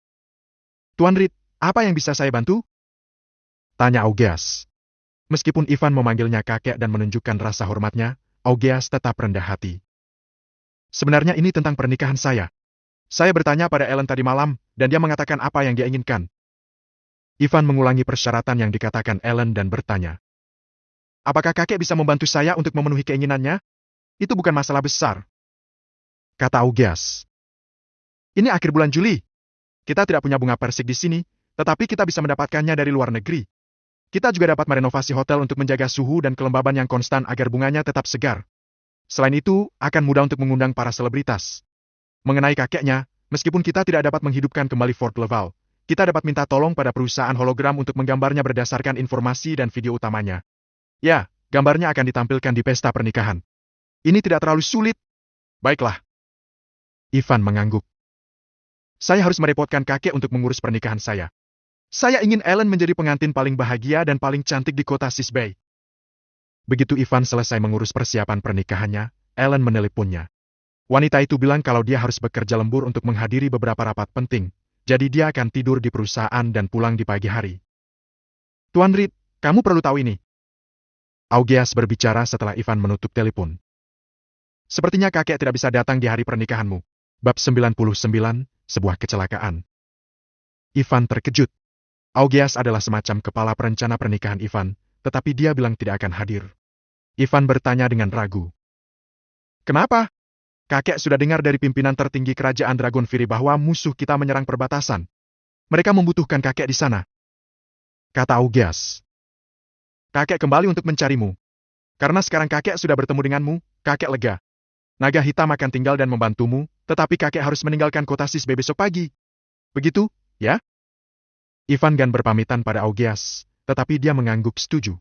Tuan Reed, apa yang bisa saya bantu? Tanya Augias. Meskipun Ivan memanggilnya kakek dan menunjukkan rasa hormatnya, Augias tetap rendah hati. Sebenarnya ini tentang pernikahan saya. Saya bertanya pada Ellen tadi malam, dan dia mengatakan apa yang dia inginkan. Ivan mengulangi persyaratan yang dikatakan Ellen dan bertanya. Apakah kakek bisa membantu saya untuk memenuhi keinginannya? Itu bukan masalah besar. Kata Augias. Ini akhir bulan Juli. Kita tidak punya bunga persik di sini, tetapi kita bisa mendapatkannya dari luar negeri. Kita juga dapat merenovasi hotel untuk menjaga suhu dan kelembaban yang konstan agar bunganya tetap segar. Selain itu, akan mudah untuk mengundang para selebritas. Mengenai kakeknya, meskipun kita tidak dapat menghidupkan kembali Fort Laval, kita dapat minta tolong pada perusahaan hologram untuk menggambarnya berdasarkan informasi dan video utamanya. Ya, gambarnya akan ditampilkan di pesta pernikahan. Ini tidak terlalu sulit. Baiklah. Ivan mengangguk. Saya harus merepotkan kakek untuk mengurus pernikahan saya. Saya ingin Ellen menjadi pengantin paling bahagia dan paling cantik di kota Sis Bay. Begitu Ivan selesai mengurus persiapan pernikahannya, Ellen meneleponnya. Wanita itu bilang kalau dia harus bekerja lembur untuk menghadiri beberapa rapat penting, jadi dia akan tidur di perusahaan dan pulang di pagi hari. Tuan Reed, kamu perlu tahu ini. Augias berbicara setelah Ivan menutup telepon. Sepertinya kakek tidak bisa datang di hari pernikahanmu. Bab 99, sebuah kecelakaan. Ivan terkejut. Augias adalah semacam kepala perencana pernikahan Ivan, tetapi dia bilang tidak akan hadir. Ivan bertanya dengan ragu. Kenapa? Kakek sudah dengar dari pimpinan tertinggi kerajaan Dragon Fury bahwa musuh kita menyerang perbatasan. Mereka membutuhkan kakek di sana. Kata Augias. Kakek kembali untuk mencarimu. Karena sekarang kakek sudah bertemu denganmu, kakek lega. Naga hitam akan tinggal dan membantumu, tetapi kakek harus meninggalkan kota Sis Bay besok pagi. Begitu, ya? Ivan Gan berpamitan pada Augias, tetapi dia mengangguk setuju.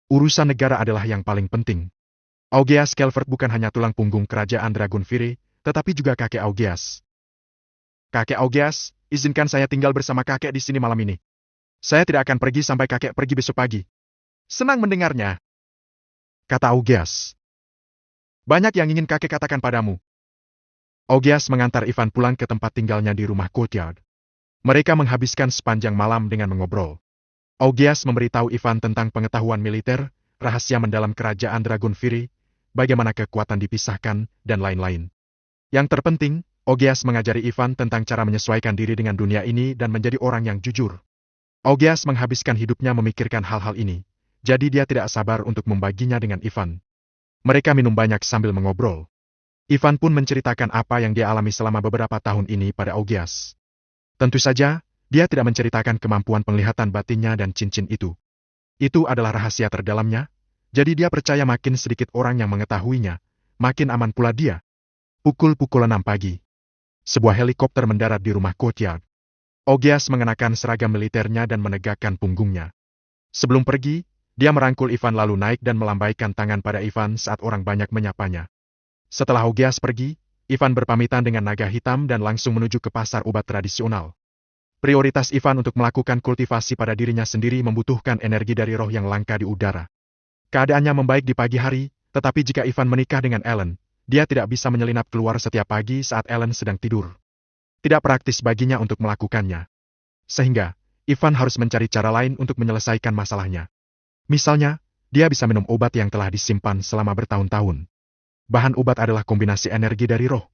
Urusan negara adalah yang paling penting. Augias Calvert bukan hanya tulang punggung kerajaan Dragon Fury, tetapi juga kakek Augias. Kakek Augias, izinkan saya tinggal bersama kakek di sini malam ini. Saya tidak akan pergi sampai kakek pergi besok pagi. Senang mendengarnya. Kata Augias. Banyak yang ingin kakek katakan padamu. Augias mengantar Ivan pulang ke tempat tinggalnya di rumah courtyard. Mereka menghabiskan sepanjang malam dengan mengobrol. Augias memberitahu Ivan tentang pengetahuan militer, rahasia mendalam kerajaan Dragon Fury, bagaimana kekuatan dipisahkan, dan lain-lain. Yang terpenting, Augias mengajari Ivan tentang cara menyesuaikan diri dengan dunia ini dan menjadi orang yang jujur. Augias menghabiskan hidupnya memikirkan hal-hal ini, jadi dia tidak sabar untuk membaginya dengan Ivan. Mereka minum banyak sambil mengobrol. Ivan pun menceritakan apa yang dia alami selama beberapa tahun ini pada Augias. Tentu saja, dia tidak menceritakan kemampuan penglihatan batinnya dan cincin itu. Itu adalah rahasia terdalamnya, jadi dia percaya makin sedikit orang yang mengetahuinya, makin aman pula dia. Pukul 6 pagi. Sebuah helikopter mendarat di rumah courtyard. Augias mengenakan seragam militernya dan menegakkan punggungnya. Sebelum pergi, dia merangkul Ivan lalu naik dan melambaikan tangan pada Ivan saat orang banyak menyapanya. Setelah Augias pergi, Ivan berpamitan dengan naga hitam dan langsung menuju ke pasar obat tradisional. Prioritas Ivan untuk melakukan kultivasi pada dirinya sendiri membutuhkan energi dari roh yang langka di udara. Keadaannya membaik di pagi hari, tetapi jika Ivan menikah dengan Ellen, dia tidak bisa menyelinap keluar setiap pagi saat Ellen sedang tidur. Tidak praktis baginya untuk melakukannya. Sehingga, Ivan harus mencari cara lain untuk menyelesaikan masalahnya. Misalnya, dia bisa minum obat yang telah disimpan selama bertahun-tahun. Bahan obat adalah kombinasi energi dari roh.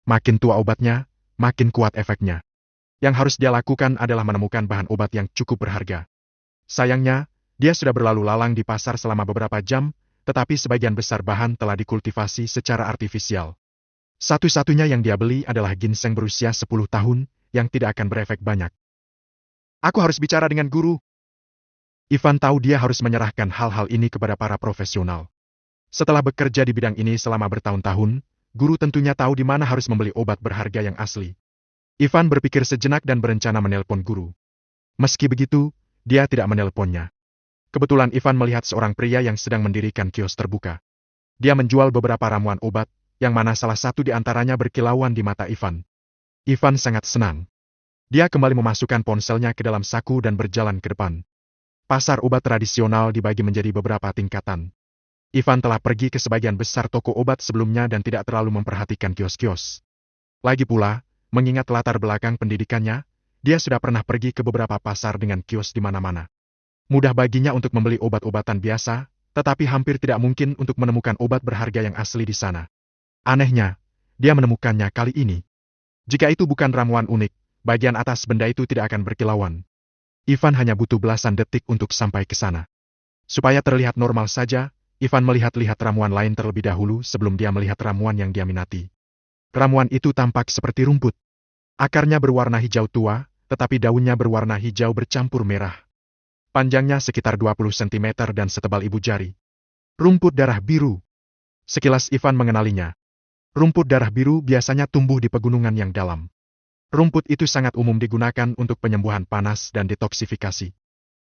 Makin tua obatnya, makin kuat efeknya. Yang harus dia lakukan adalah menemukan bahan obat yang cukup berharga. Sayangnya, dia sudah berlalu lalang di pasar selama beberapa jam, tetapi sebagian besar bahan telah dikultivasi secara artifisial. Satu-satunya yang dia beli adalah ginseng berusia 10 tahun, yang tidak akan berefek banyak. Aku harus bicara dengan guru. Ivan tahu dia harus menyerahkan hal-hal ini kepada para profesional. Setelah bekerja di bidang ini selama bertahun-tahun, guru tentunya tahu di mana harus membeli obat berharga yang asli. Ivan berpikir sejenak dan berencana menelpon guru. Meski begitu, dia tidak menelponnya. Kebetulan Ivan melihat seorang pria yang sedang mendirikan kios terbuka. Dia menjual beberapa ramuan obat, yang mana salah satu di antaranya berkilauan di mata Ivan. Ivan sangat senang. Dia kembali memasukkan ponselnya ke dalam saku dan berjalan ke depan. Pasar obat tradisional dibagi menjadi beberapa tingkatan. Ivan telah pergi ke sebagian besar toko obat sebelumnya dan tidak terlalu memperhatikan kios-kios. Lagi pula, mengingat latar belakang pendidikannya, dia sudah pernah pergi ke beberapa pasar dengan kios di mana-mana. Mudah baginya untuk membeli obat-obatan biasa, tetapi hampir tidak mungkin untuk menemukan obat berharga yang asli di sana. Anehnya, dia menemukannya kali ini. Jika itu bukan ramuan unik, bagian atas benda itu tidak akan berkilauan. Ivan hanya butuh belasan detik untuk sampai ke sana. Supaya terlihat normal saja, Ivan melihat-lihat ramuan lain terlebih dahulu sebelum dia melihat ramuan yang dia minati. Ramuan itu tampak seperti rumput. Akarnya berwarna hijau tua, tetapi daunnya berwarna hijau bercampur merah. Panjangnya sekitar 20 cm dan setebal ibu jari. Rumput darah biru. Sekilas Ivan mengenalinya. Rumput darah biru biasanya tumbuh di pegunungan yang dalam. Rumput itu sangat umum digunakan untuk penyembuhan panas dan detoksifikasi.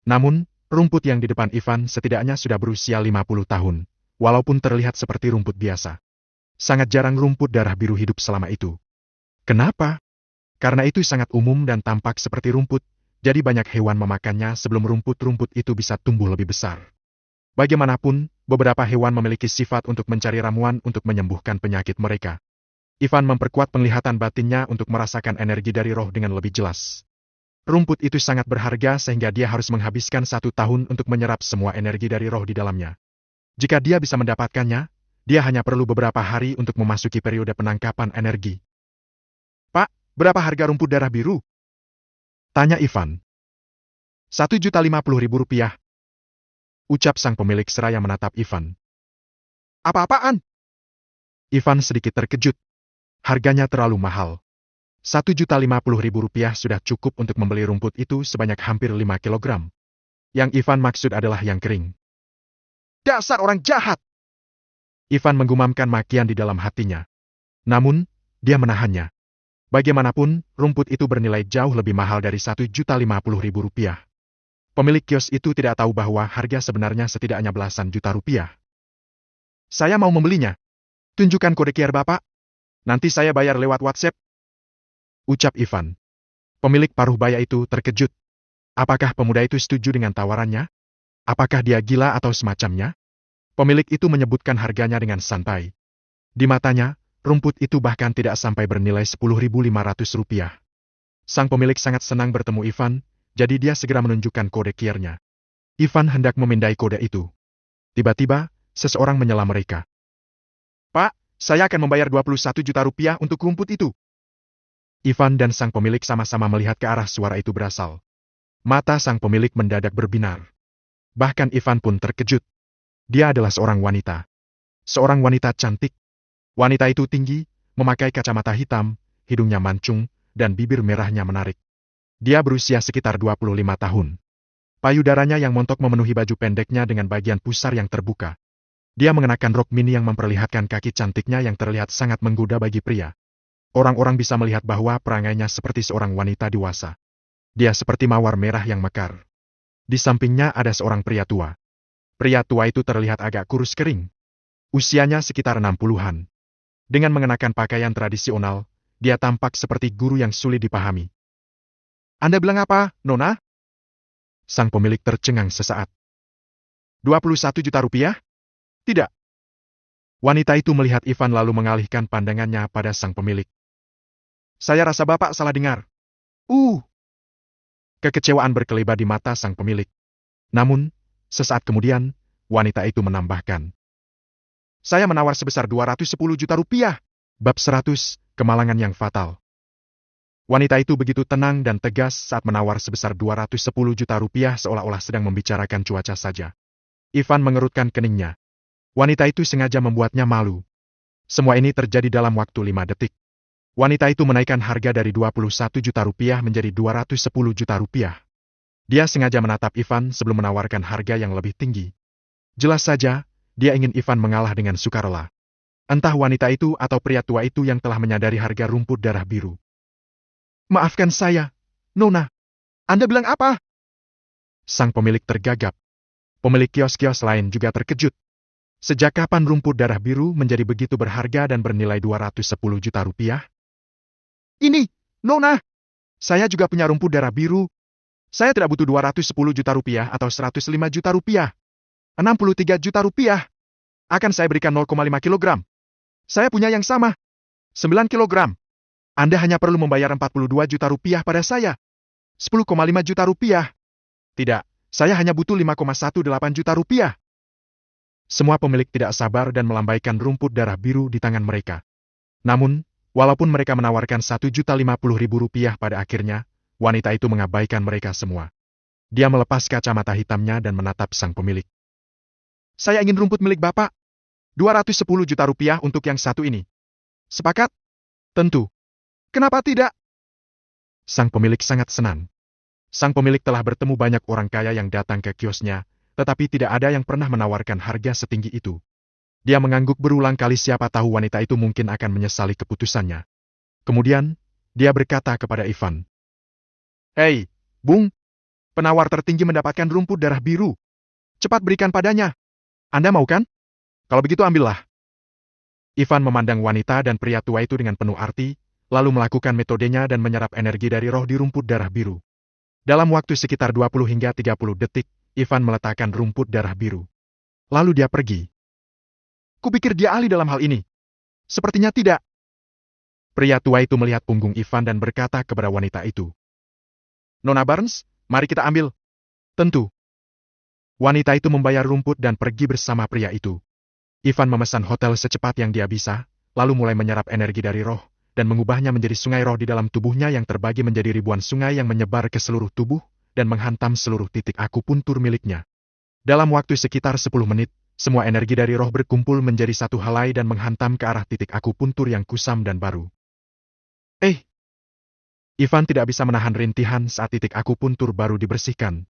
Namun, rumput yang di depan Ivan setidaknya sudah berusia 50 tahun, walaupun terlihat seperti rumput biasa. Sangat jarang rumput darah biru hidup selama itu. Kenapa? Karena itu sangat umum dan tampak seperti rumput, jadi banyak hewan memakannya sebelum rumput-rumput itu bisa tumbuh lebih besar. Bagaimanapun, beberapa hewan memiliki sifat untuk mencari ramuan untuk menyembuhkan penyakit mereka. Ivan memperkuat penglihatan batinnya untuk merasakan energi dari roh dengan lebih jelas. Rumput itu sangat berharga sehingga dia harus menghabiskan 1 tahun untuk menyerap semua energi dari roh di dalamnya. Jika dia bisa mendapatkannya, dia hanya perlu beberapa hari untuk memasuki periode penangkapan energi. Pak, berapa harga rumput darah biru? Tanya Ivan. 1.050.000 rupiah. Ucap sang pemilik seraya menatap Ivan. Apa-apaan? Ivan sedikit terkejut. Harganya terlalu mahal. 1.050.000 rupiah sudah cukup untuk membeli rumput itu sebanyak hampir 5 kilogram. Yang Ivan maksud adalah yang kering. Dasar orang jahat! Ivan menggumamkan makian di dalam hatinya. Namun, dia menahannya. Bagaimanapun, rumput itu bernilai jauh lebih mahal dari 1.050.000 rupiah. Pemilik kios itu tidak tahu bahwa harga sebenarnya setidaknya belasan juta rupiah. Saya mau membelinya. Tunjukkan kode QR Bapak. Nanti saya bayar lewat WhatsApp. Ucap Ivan. Pemilik paruh baya itu terkejut. Apakah pemuda itu setuju dengan tawarannya? Apakah dia gila atau semacamnya? Pemilik itu menyebutkan harganya dengan santai. Di matanya, rumput itu bahkan tidak sampai bernilai 10.500 rupiah. Sang pemilik sangat senang bertemu Ivan, jadi dia segera menunjukkan kode QR-nya. Ivan hendak memindai kode itu. Tiba-tiba, seseorang menyela mereka. Pak, saya akan membayar 21 juta rupiah untuk rumput itu. Ivan dan sang pemilik sama-sama melihat ke arah suara itu berasal. Mata sang pemilik mendadak berbinar. Bahkan Ivan pun terkejut. Dia adalah seorang wanita. Seorang wanita cantik. Wanita itu tinggi, memakai kacamata hitam, hidungnya mancung, dan bibir merahnya menarik. Dia berusia sekitar 25 tahun. Payudaranya yang montok memenuhi baju pendeknya dengan bagian pusar yang terbuka. Dia mengenakan rok mini yang memperlihatkan kaki cantiknya yang terlihat sangat menggoda bagi pria. Orang-orang bisa melihat bahwa perangainya seperti seorang wanita dewasa. Dia seperti mawar merah yang mekar. Di sampingnya ada seorang pria tua. Pria tua itu terlihat agak kurus kering. Usianya sekitar 60-an. Dengan mengenakan pakaian tradisional, dia tampak seperti guru yang sulit dipahami. Anda bilang apa, Nona? Sang pemilik tercengang sesaat. 21 juta rupiah? Tidak. Wanita itu melihat Ivan lalu mengalihkan pandangannya pada sang pemilik. Saya rasa Bapak salah dengar. Kekecewaan berkelebat di mata sang pemilik. Namun, sesaat kemudian, wanita itu menambahkan. Saya menawar sebesar 210 juta rupiah. Bab 100, kemalangan yang fatal. Wanita itu begitu tenang dan tegas saat menawar sebesar 210 juta rupiah seolah-olah sedang membicarakan cuaca saja. Ivan mengerutkan keningnya. Wanita itu sengaja membuatnya malu. Semua ini terjadi dalam waktu 5 detik. Wanita itu menaikkan harga dari 21 juta rupiah menjadi 210 juta rupiah. Dia sengaja menatap Ivan sebelum menawarkan harga yang lebih tinggi. Jelas saja, dia ingin Ivan mengalah dengan sukarela. Entah wanita itu atau pria tua itu yang telah menyadari harga rumput darah biru. Maafkan saya, Nona. Anda bilang apa? Sang pemilik tergagap. Pemilik kios-kios lain juga terkejut. Sejak kapan rumput darah biru menjadi begitu berharga dan bernilai 210 juta rupiah? Ini, Nona. Saya juga punya rumput darah biru. Saya tidak butuh 210 juta rupiah atau 105 juta rupiah. 63 juta rupiah. Akan saya berikan 0,5 kilogram. Saya punya yang sama. 9 kilogram. Anda hanya perlu membayar 42 juta rupiah pada saya. 10,5 juta rupiah. Tidak, saya hanya butuh 5,18 juta rupiah. Semua pemilik tidak sabar dan melambaikan rumput darah biru di tangan mereka. Namun, walaupun mereka menawarkan 1.050.000 rupiah pada akhirnya, wanita itu mengabaikan mereka semua. Dia melepas kacamata hitamnya dan menatap sang pemilik. Saya ingin rumput milik Bapak. 210 juta rupiah untuk yang satu ini. Sepakat? Tentu. Kenapa tidak? Sang pemilik sangat senang. Sang pemilik telah bertemu banyak orang kaya yang datang ke kiosnya, tetapi tidak ada yang pernah menawarkan harga setinggi itu. Dia mengangguk berulang kali, siapa tahu wanita itu mungkin akan menyesali keputusannya. Kemudian, dia berkata kepada Ivan. Hei, Bung, penawar tertinggi mendapatkan rumput darah biru. Cepat berikan padanya. Anda mau kan? Kalau begitu ambillah. Ivan memandang wanita dan pria tua itu dengan penuh arti, lalu melakukan metodenya dan menyerap energi dari roh di rumput darah biru. Dalam waktu sekitar 20 hingga 30 detik, Ivan meletakkan rumput darah biru. Lalu dia pergi. Kupikir dia ahli dalam hal ini. Sepertinya tidak. Pria tua itu melihat punggung Ivan dan berkata kepada wanita itu. Nona Barnes, mari kita ambil. Tentu. Wanita itu membayar rumput dan pergi bersama pria itu. Ivan memesan hotel secepat yang dia bisa, lalu mulai menyerap energi dari roh, dan mengubahnya menjadi sungai roh di dalam tubuhnya yang terbagi menjadi ribuan sungai yang menyebar ke seluruh tubuh, dan menghantam seluruh titik akupuntur miliknya. Dalam waktu sekitar 10 menit, semua energi dari roh berkumpul menjadi satu helai dan menghantam ke arah titik akupuntur yang kusam dan baru. Ivan tidak bisa menahan rintihan saat titik akupuntur baru dibersihkan.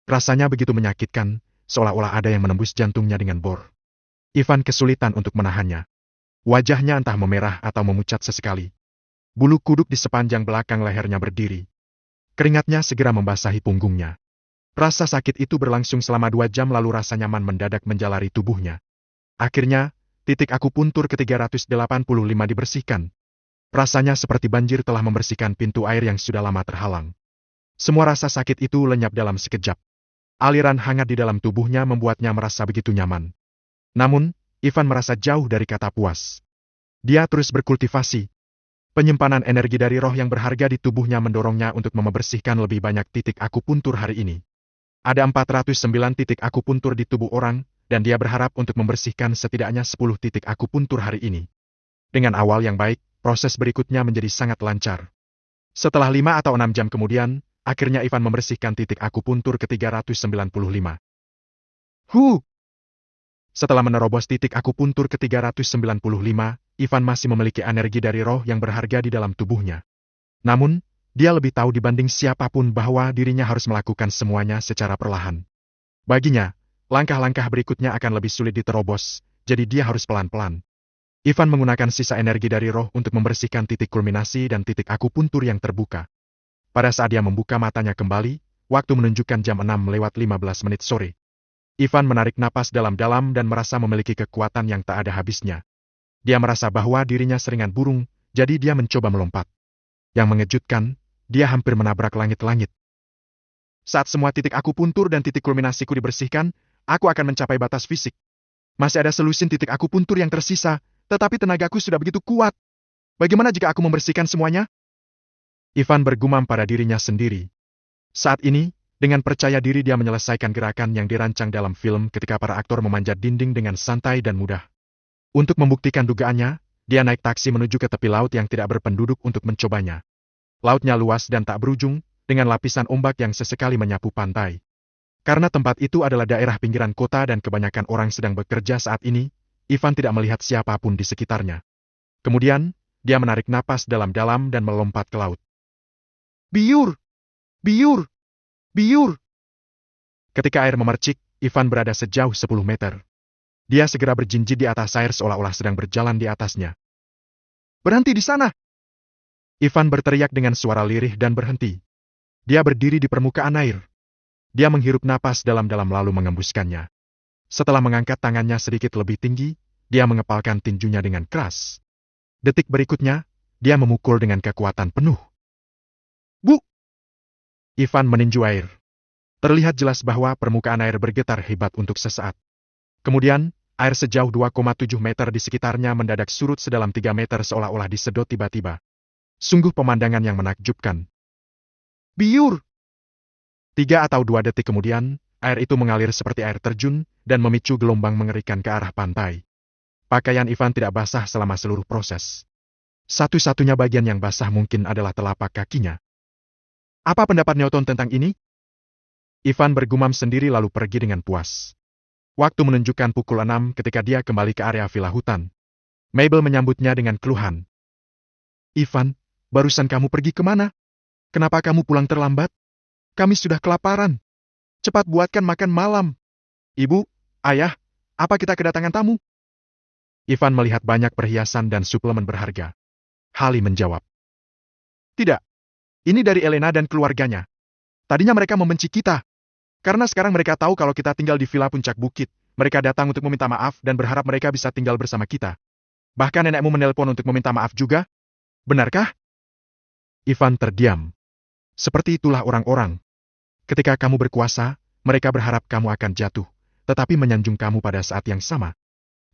Rasanya begitu menyakitkan, seolah-olah ada yang menembus jantungnya dengan bor. Ivan kesulitan untuk menahannya. Wajahnya entah memerah atau memucat sesekali. Bulu kuduk di sepanjang belakang lehernya berdiri. Keringatnya segera membasahi punggungnya. Rasa sakit itu berlangsung selama 2 jam lalu rasa nyaman mendadak menjalari tubuhnya. Akhirnya, titik akupuntur ke-385 dibersihkan. Rasanya seperti banjir telah membersihkan pintu air yang sudah lama terhalang. Semua rasa sakit itu lenyap dalam sekejap. Aliran hangat di dalam tubuhnya membuatnya merasa begitu nyaman. Namun, Ivan merasa jauh dari kata puas. Dia terus berkultivasi. Penyimpanan energi dari roh yang berharga di tubuhnya mendorongnya untuk membersihkan lebih banyak titik akupuntur hari ini. Ada 409 titik akupuntur di tubuh orang, dan dia berharap untuk membersihkan setidaknya 10 titik akupuntur hari ini. Dengan awal yang baik, proses berikutnya menjadi sangat lancar. Setelah 5 atau 6 jam kemudian, akhirnya Ivan membersihkan titik akupuntur ke-395. Setelah menerobos titik akupuntur ke-395, Ivan masih memiliki energi dari roh yang berharga di dalam tubuhnya. Namun, dia lebih tahu dibanding siapapun bahwa dirinya harus melakukan semuanya secara perlahan. Baginya, langkah-langkah berikutnya akan lebih sulit diterobos, jadi dia harus pelan-pelan. Ivan menggunakan sisa energi dari roh untuk membersihkan titik kulminasi dan titik akupuntur yang terbuka. Pada saat dia membuka matanya kembali, waktu menunjukkan jam 6:15 sore. Ivan menarik napas dalam-dalam dan merasa memiliki kekuatan yang tak ada habisnya. Dia merasa bahwa dirinya seringan burung, jadi dia mencoba melompat. Yang mengejutkan, dia hampir menabrak langit-langit. Saat semua titik akupuntur dan titik kulminasiku dibersihkan, aku akan mencapai batas fisik. Masih ada selusin titik akupuntur yang tersisa, tetapi tenagaku sudah begitu kuat. Bagaimana jika aku membersihkan semuanya? Ivan bergumam pada dirinya sendiri. Saat ini, dengan percaya diri dia menyelesaikan gerakan yang dirancang dalam film ketika para aktor memanjat dinding dengan santai dan mudah. Untuk membuktikan dugaannya, dia naik taksi menuju ke tepi laut yang tidak berpenduduk untuk mencobanya. Lautnya luas dan tak berujung, dengan lapisan ombak yang sesekali menyapu pantai. Karena tempat itu adalah daerah pinggiran kota dan kebanyakan orang sedang bekerja saat ini, Ivan tidak melihat siapapun di sekitarnya. Kemudian, dia menarik napas dalam-dalam dan melompat ke laut. Biur! Biur! Biur! Ketika air memercik, Ivan berada sejauh 10 meter. Dia segera berjinjit di atas air seolah-olah sedang berjalan di atasnya. "Berhenti di sana!" Ivan berteriak dengan suara lirih dan berhenti. Dia berdiri di permukaan air. Dia menghirup napas dalam-dalam lalu mengembuskannya. Setelah mengangkat tangannya sedikit lebih tinggi, dia mengepalkan tinjunya dengan keras. Detik berikutnya, dia memukul dengan kekuatan penuh. "Bu!" Ivan meninju air. Terlihat jelas bahwa permukaan air bergetar hebat untuk sesaat. Kemudian, air sejauh 2,7 meter di sekitarnya mendadak surut sedalam 3 meter seolah-olah disedot tiba-tiba. Sungguh pemandangan yang menakjubkan. "Biur!" 3 atau 2 detik kemudian, air itu mengalir seperti air terjun dan memicu gelombang mengerikan ke arah pantai. Pakaian Ivan tidak basah selama seluruh proses. Satu-satunya bagian yang basah mungkin adalah telapak kakinya. "Apa pendapat Newton tentang ini?" Ivan bergumam sendiri lalu pergi dengan puas. Waktu menunjukkan pukul 6 ketika dia kembali ke area villa hutan. Mabel menyambutnya dengan keluhan. "Ivan, barusan kamu pergi kemana? Kenapa kamu pulang terlambat? Kami sudah kelaparan. Cepat buatkan makan malam." "Ibu, ayah, apa kita kedatangan tamu?" Ivan melihat banyak perhiasan dan suplemen berharga. Hali menjawab. "Tidak. Ini dari Elena dan keluarganya. Tadinya mereka membenci kita. Karena sekarang mereka tahu kalau kita tinggal di villa puncak bukit, mereka datang untuk meminta maaf dan berharap mereka bisa tinggal bersama kita. Bahkan nenekmu menelpon untuk meminta maaf juga. Benarkah?" Ivan terdiam. Seperti itulah orang-orang. Ketika kamu berkuasa, mereka berharap kamu akan jatuh, tetapi menyanjung kamu pada saat yang sama.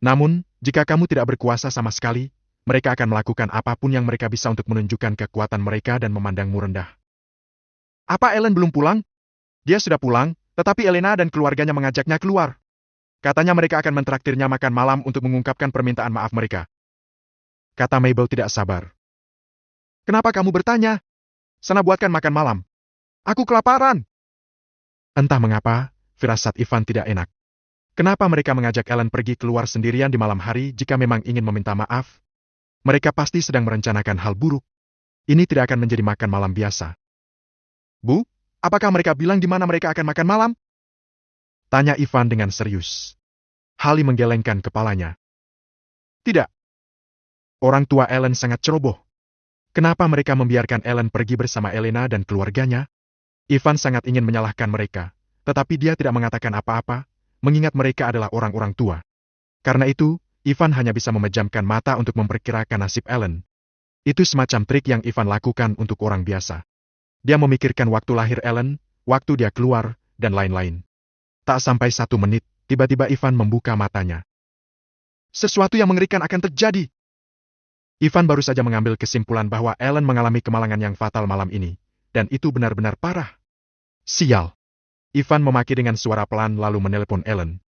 Namun, jika kamu tidak berkuasa sama sekali, mereka akan melakukan apapun yang mereka bisa untuk menunjukkan kekuatan mereka dan memandangmu rendah. "Apa Ellen belum pulang?" "Dia sudah pulang, tetapi Elena dan keluarganya mengajaknya keluar. Katanya mereka akan mentraktirnya makan malam untuk mengungkapkan permintaan maaf mereka." Kata Mabel tidak sabar. "Kenapa kamu bertanya? Sana buatkan makan malam. Aku kelaparan." Entah mengapa, firasat Ivan tidak enak. Kenapa mereka mengajak Ellen pergi keluar sendirian di malam hari jika memang ingin meminta maaf? Mereka pasti sedang merencanakan hal buruk. Ini tidak akan menjadi makan malam biasa. "Bu, apakah mereka bilang di mana mereka akan makan malam?" Tanya Ivan dengan serius. Hali menggelengkan kepalanya. "Tidak. Orang tua Ellen sangat ceroboh. Kenapa mereka membiarkan Ellen pergi bersama Elena dan keluarganya?" Ivan sangat ingin menyalahkan mereka, tetapi dia tidak mengatakan apa-apa, mengingat mereka adalah orang-orang tua. Karena itu, Ivan hanya bisa memejamkan mata untuk memperkirakan nasib Ellen. Itu semacam trik yang Ivan lakukan untuk orang biasa. Dia memikirkan waktu lahir Ellen, waktu dia keluar, dan lain-lain. Tak sampai 1 menit, tiba-tiba Ivan membuka matanya. Sesuatu yang mengerikan akan terjadi. Ivan baru saja mengambil kesimpulan bahwa Ellen mengalami kemalangan yang fatal malam ini, dan itu benar-benar parah. Sial. Ivan memaki dengan suara pelan lalu menelepon Ellen.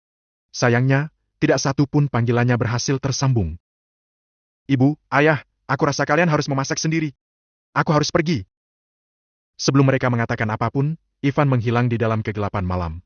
Sayangnya, tidak satu pun panggilannya berhasil tersambung. "Ibu, ayah, aku rasa kalian harus memasak sendiri. Aku harus pergi." Sebelum mereka mengatakan apapun, Ivan menghilang di dalam kegelapan malam.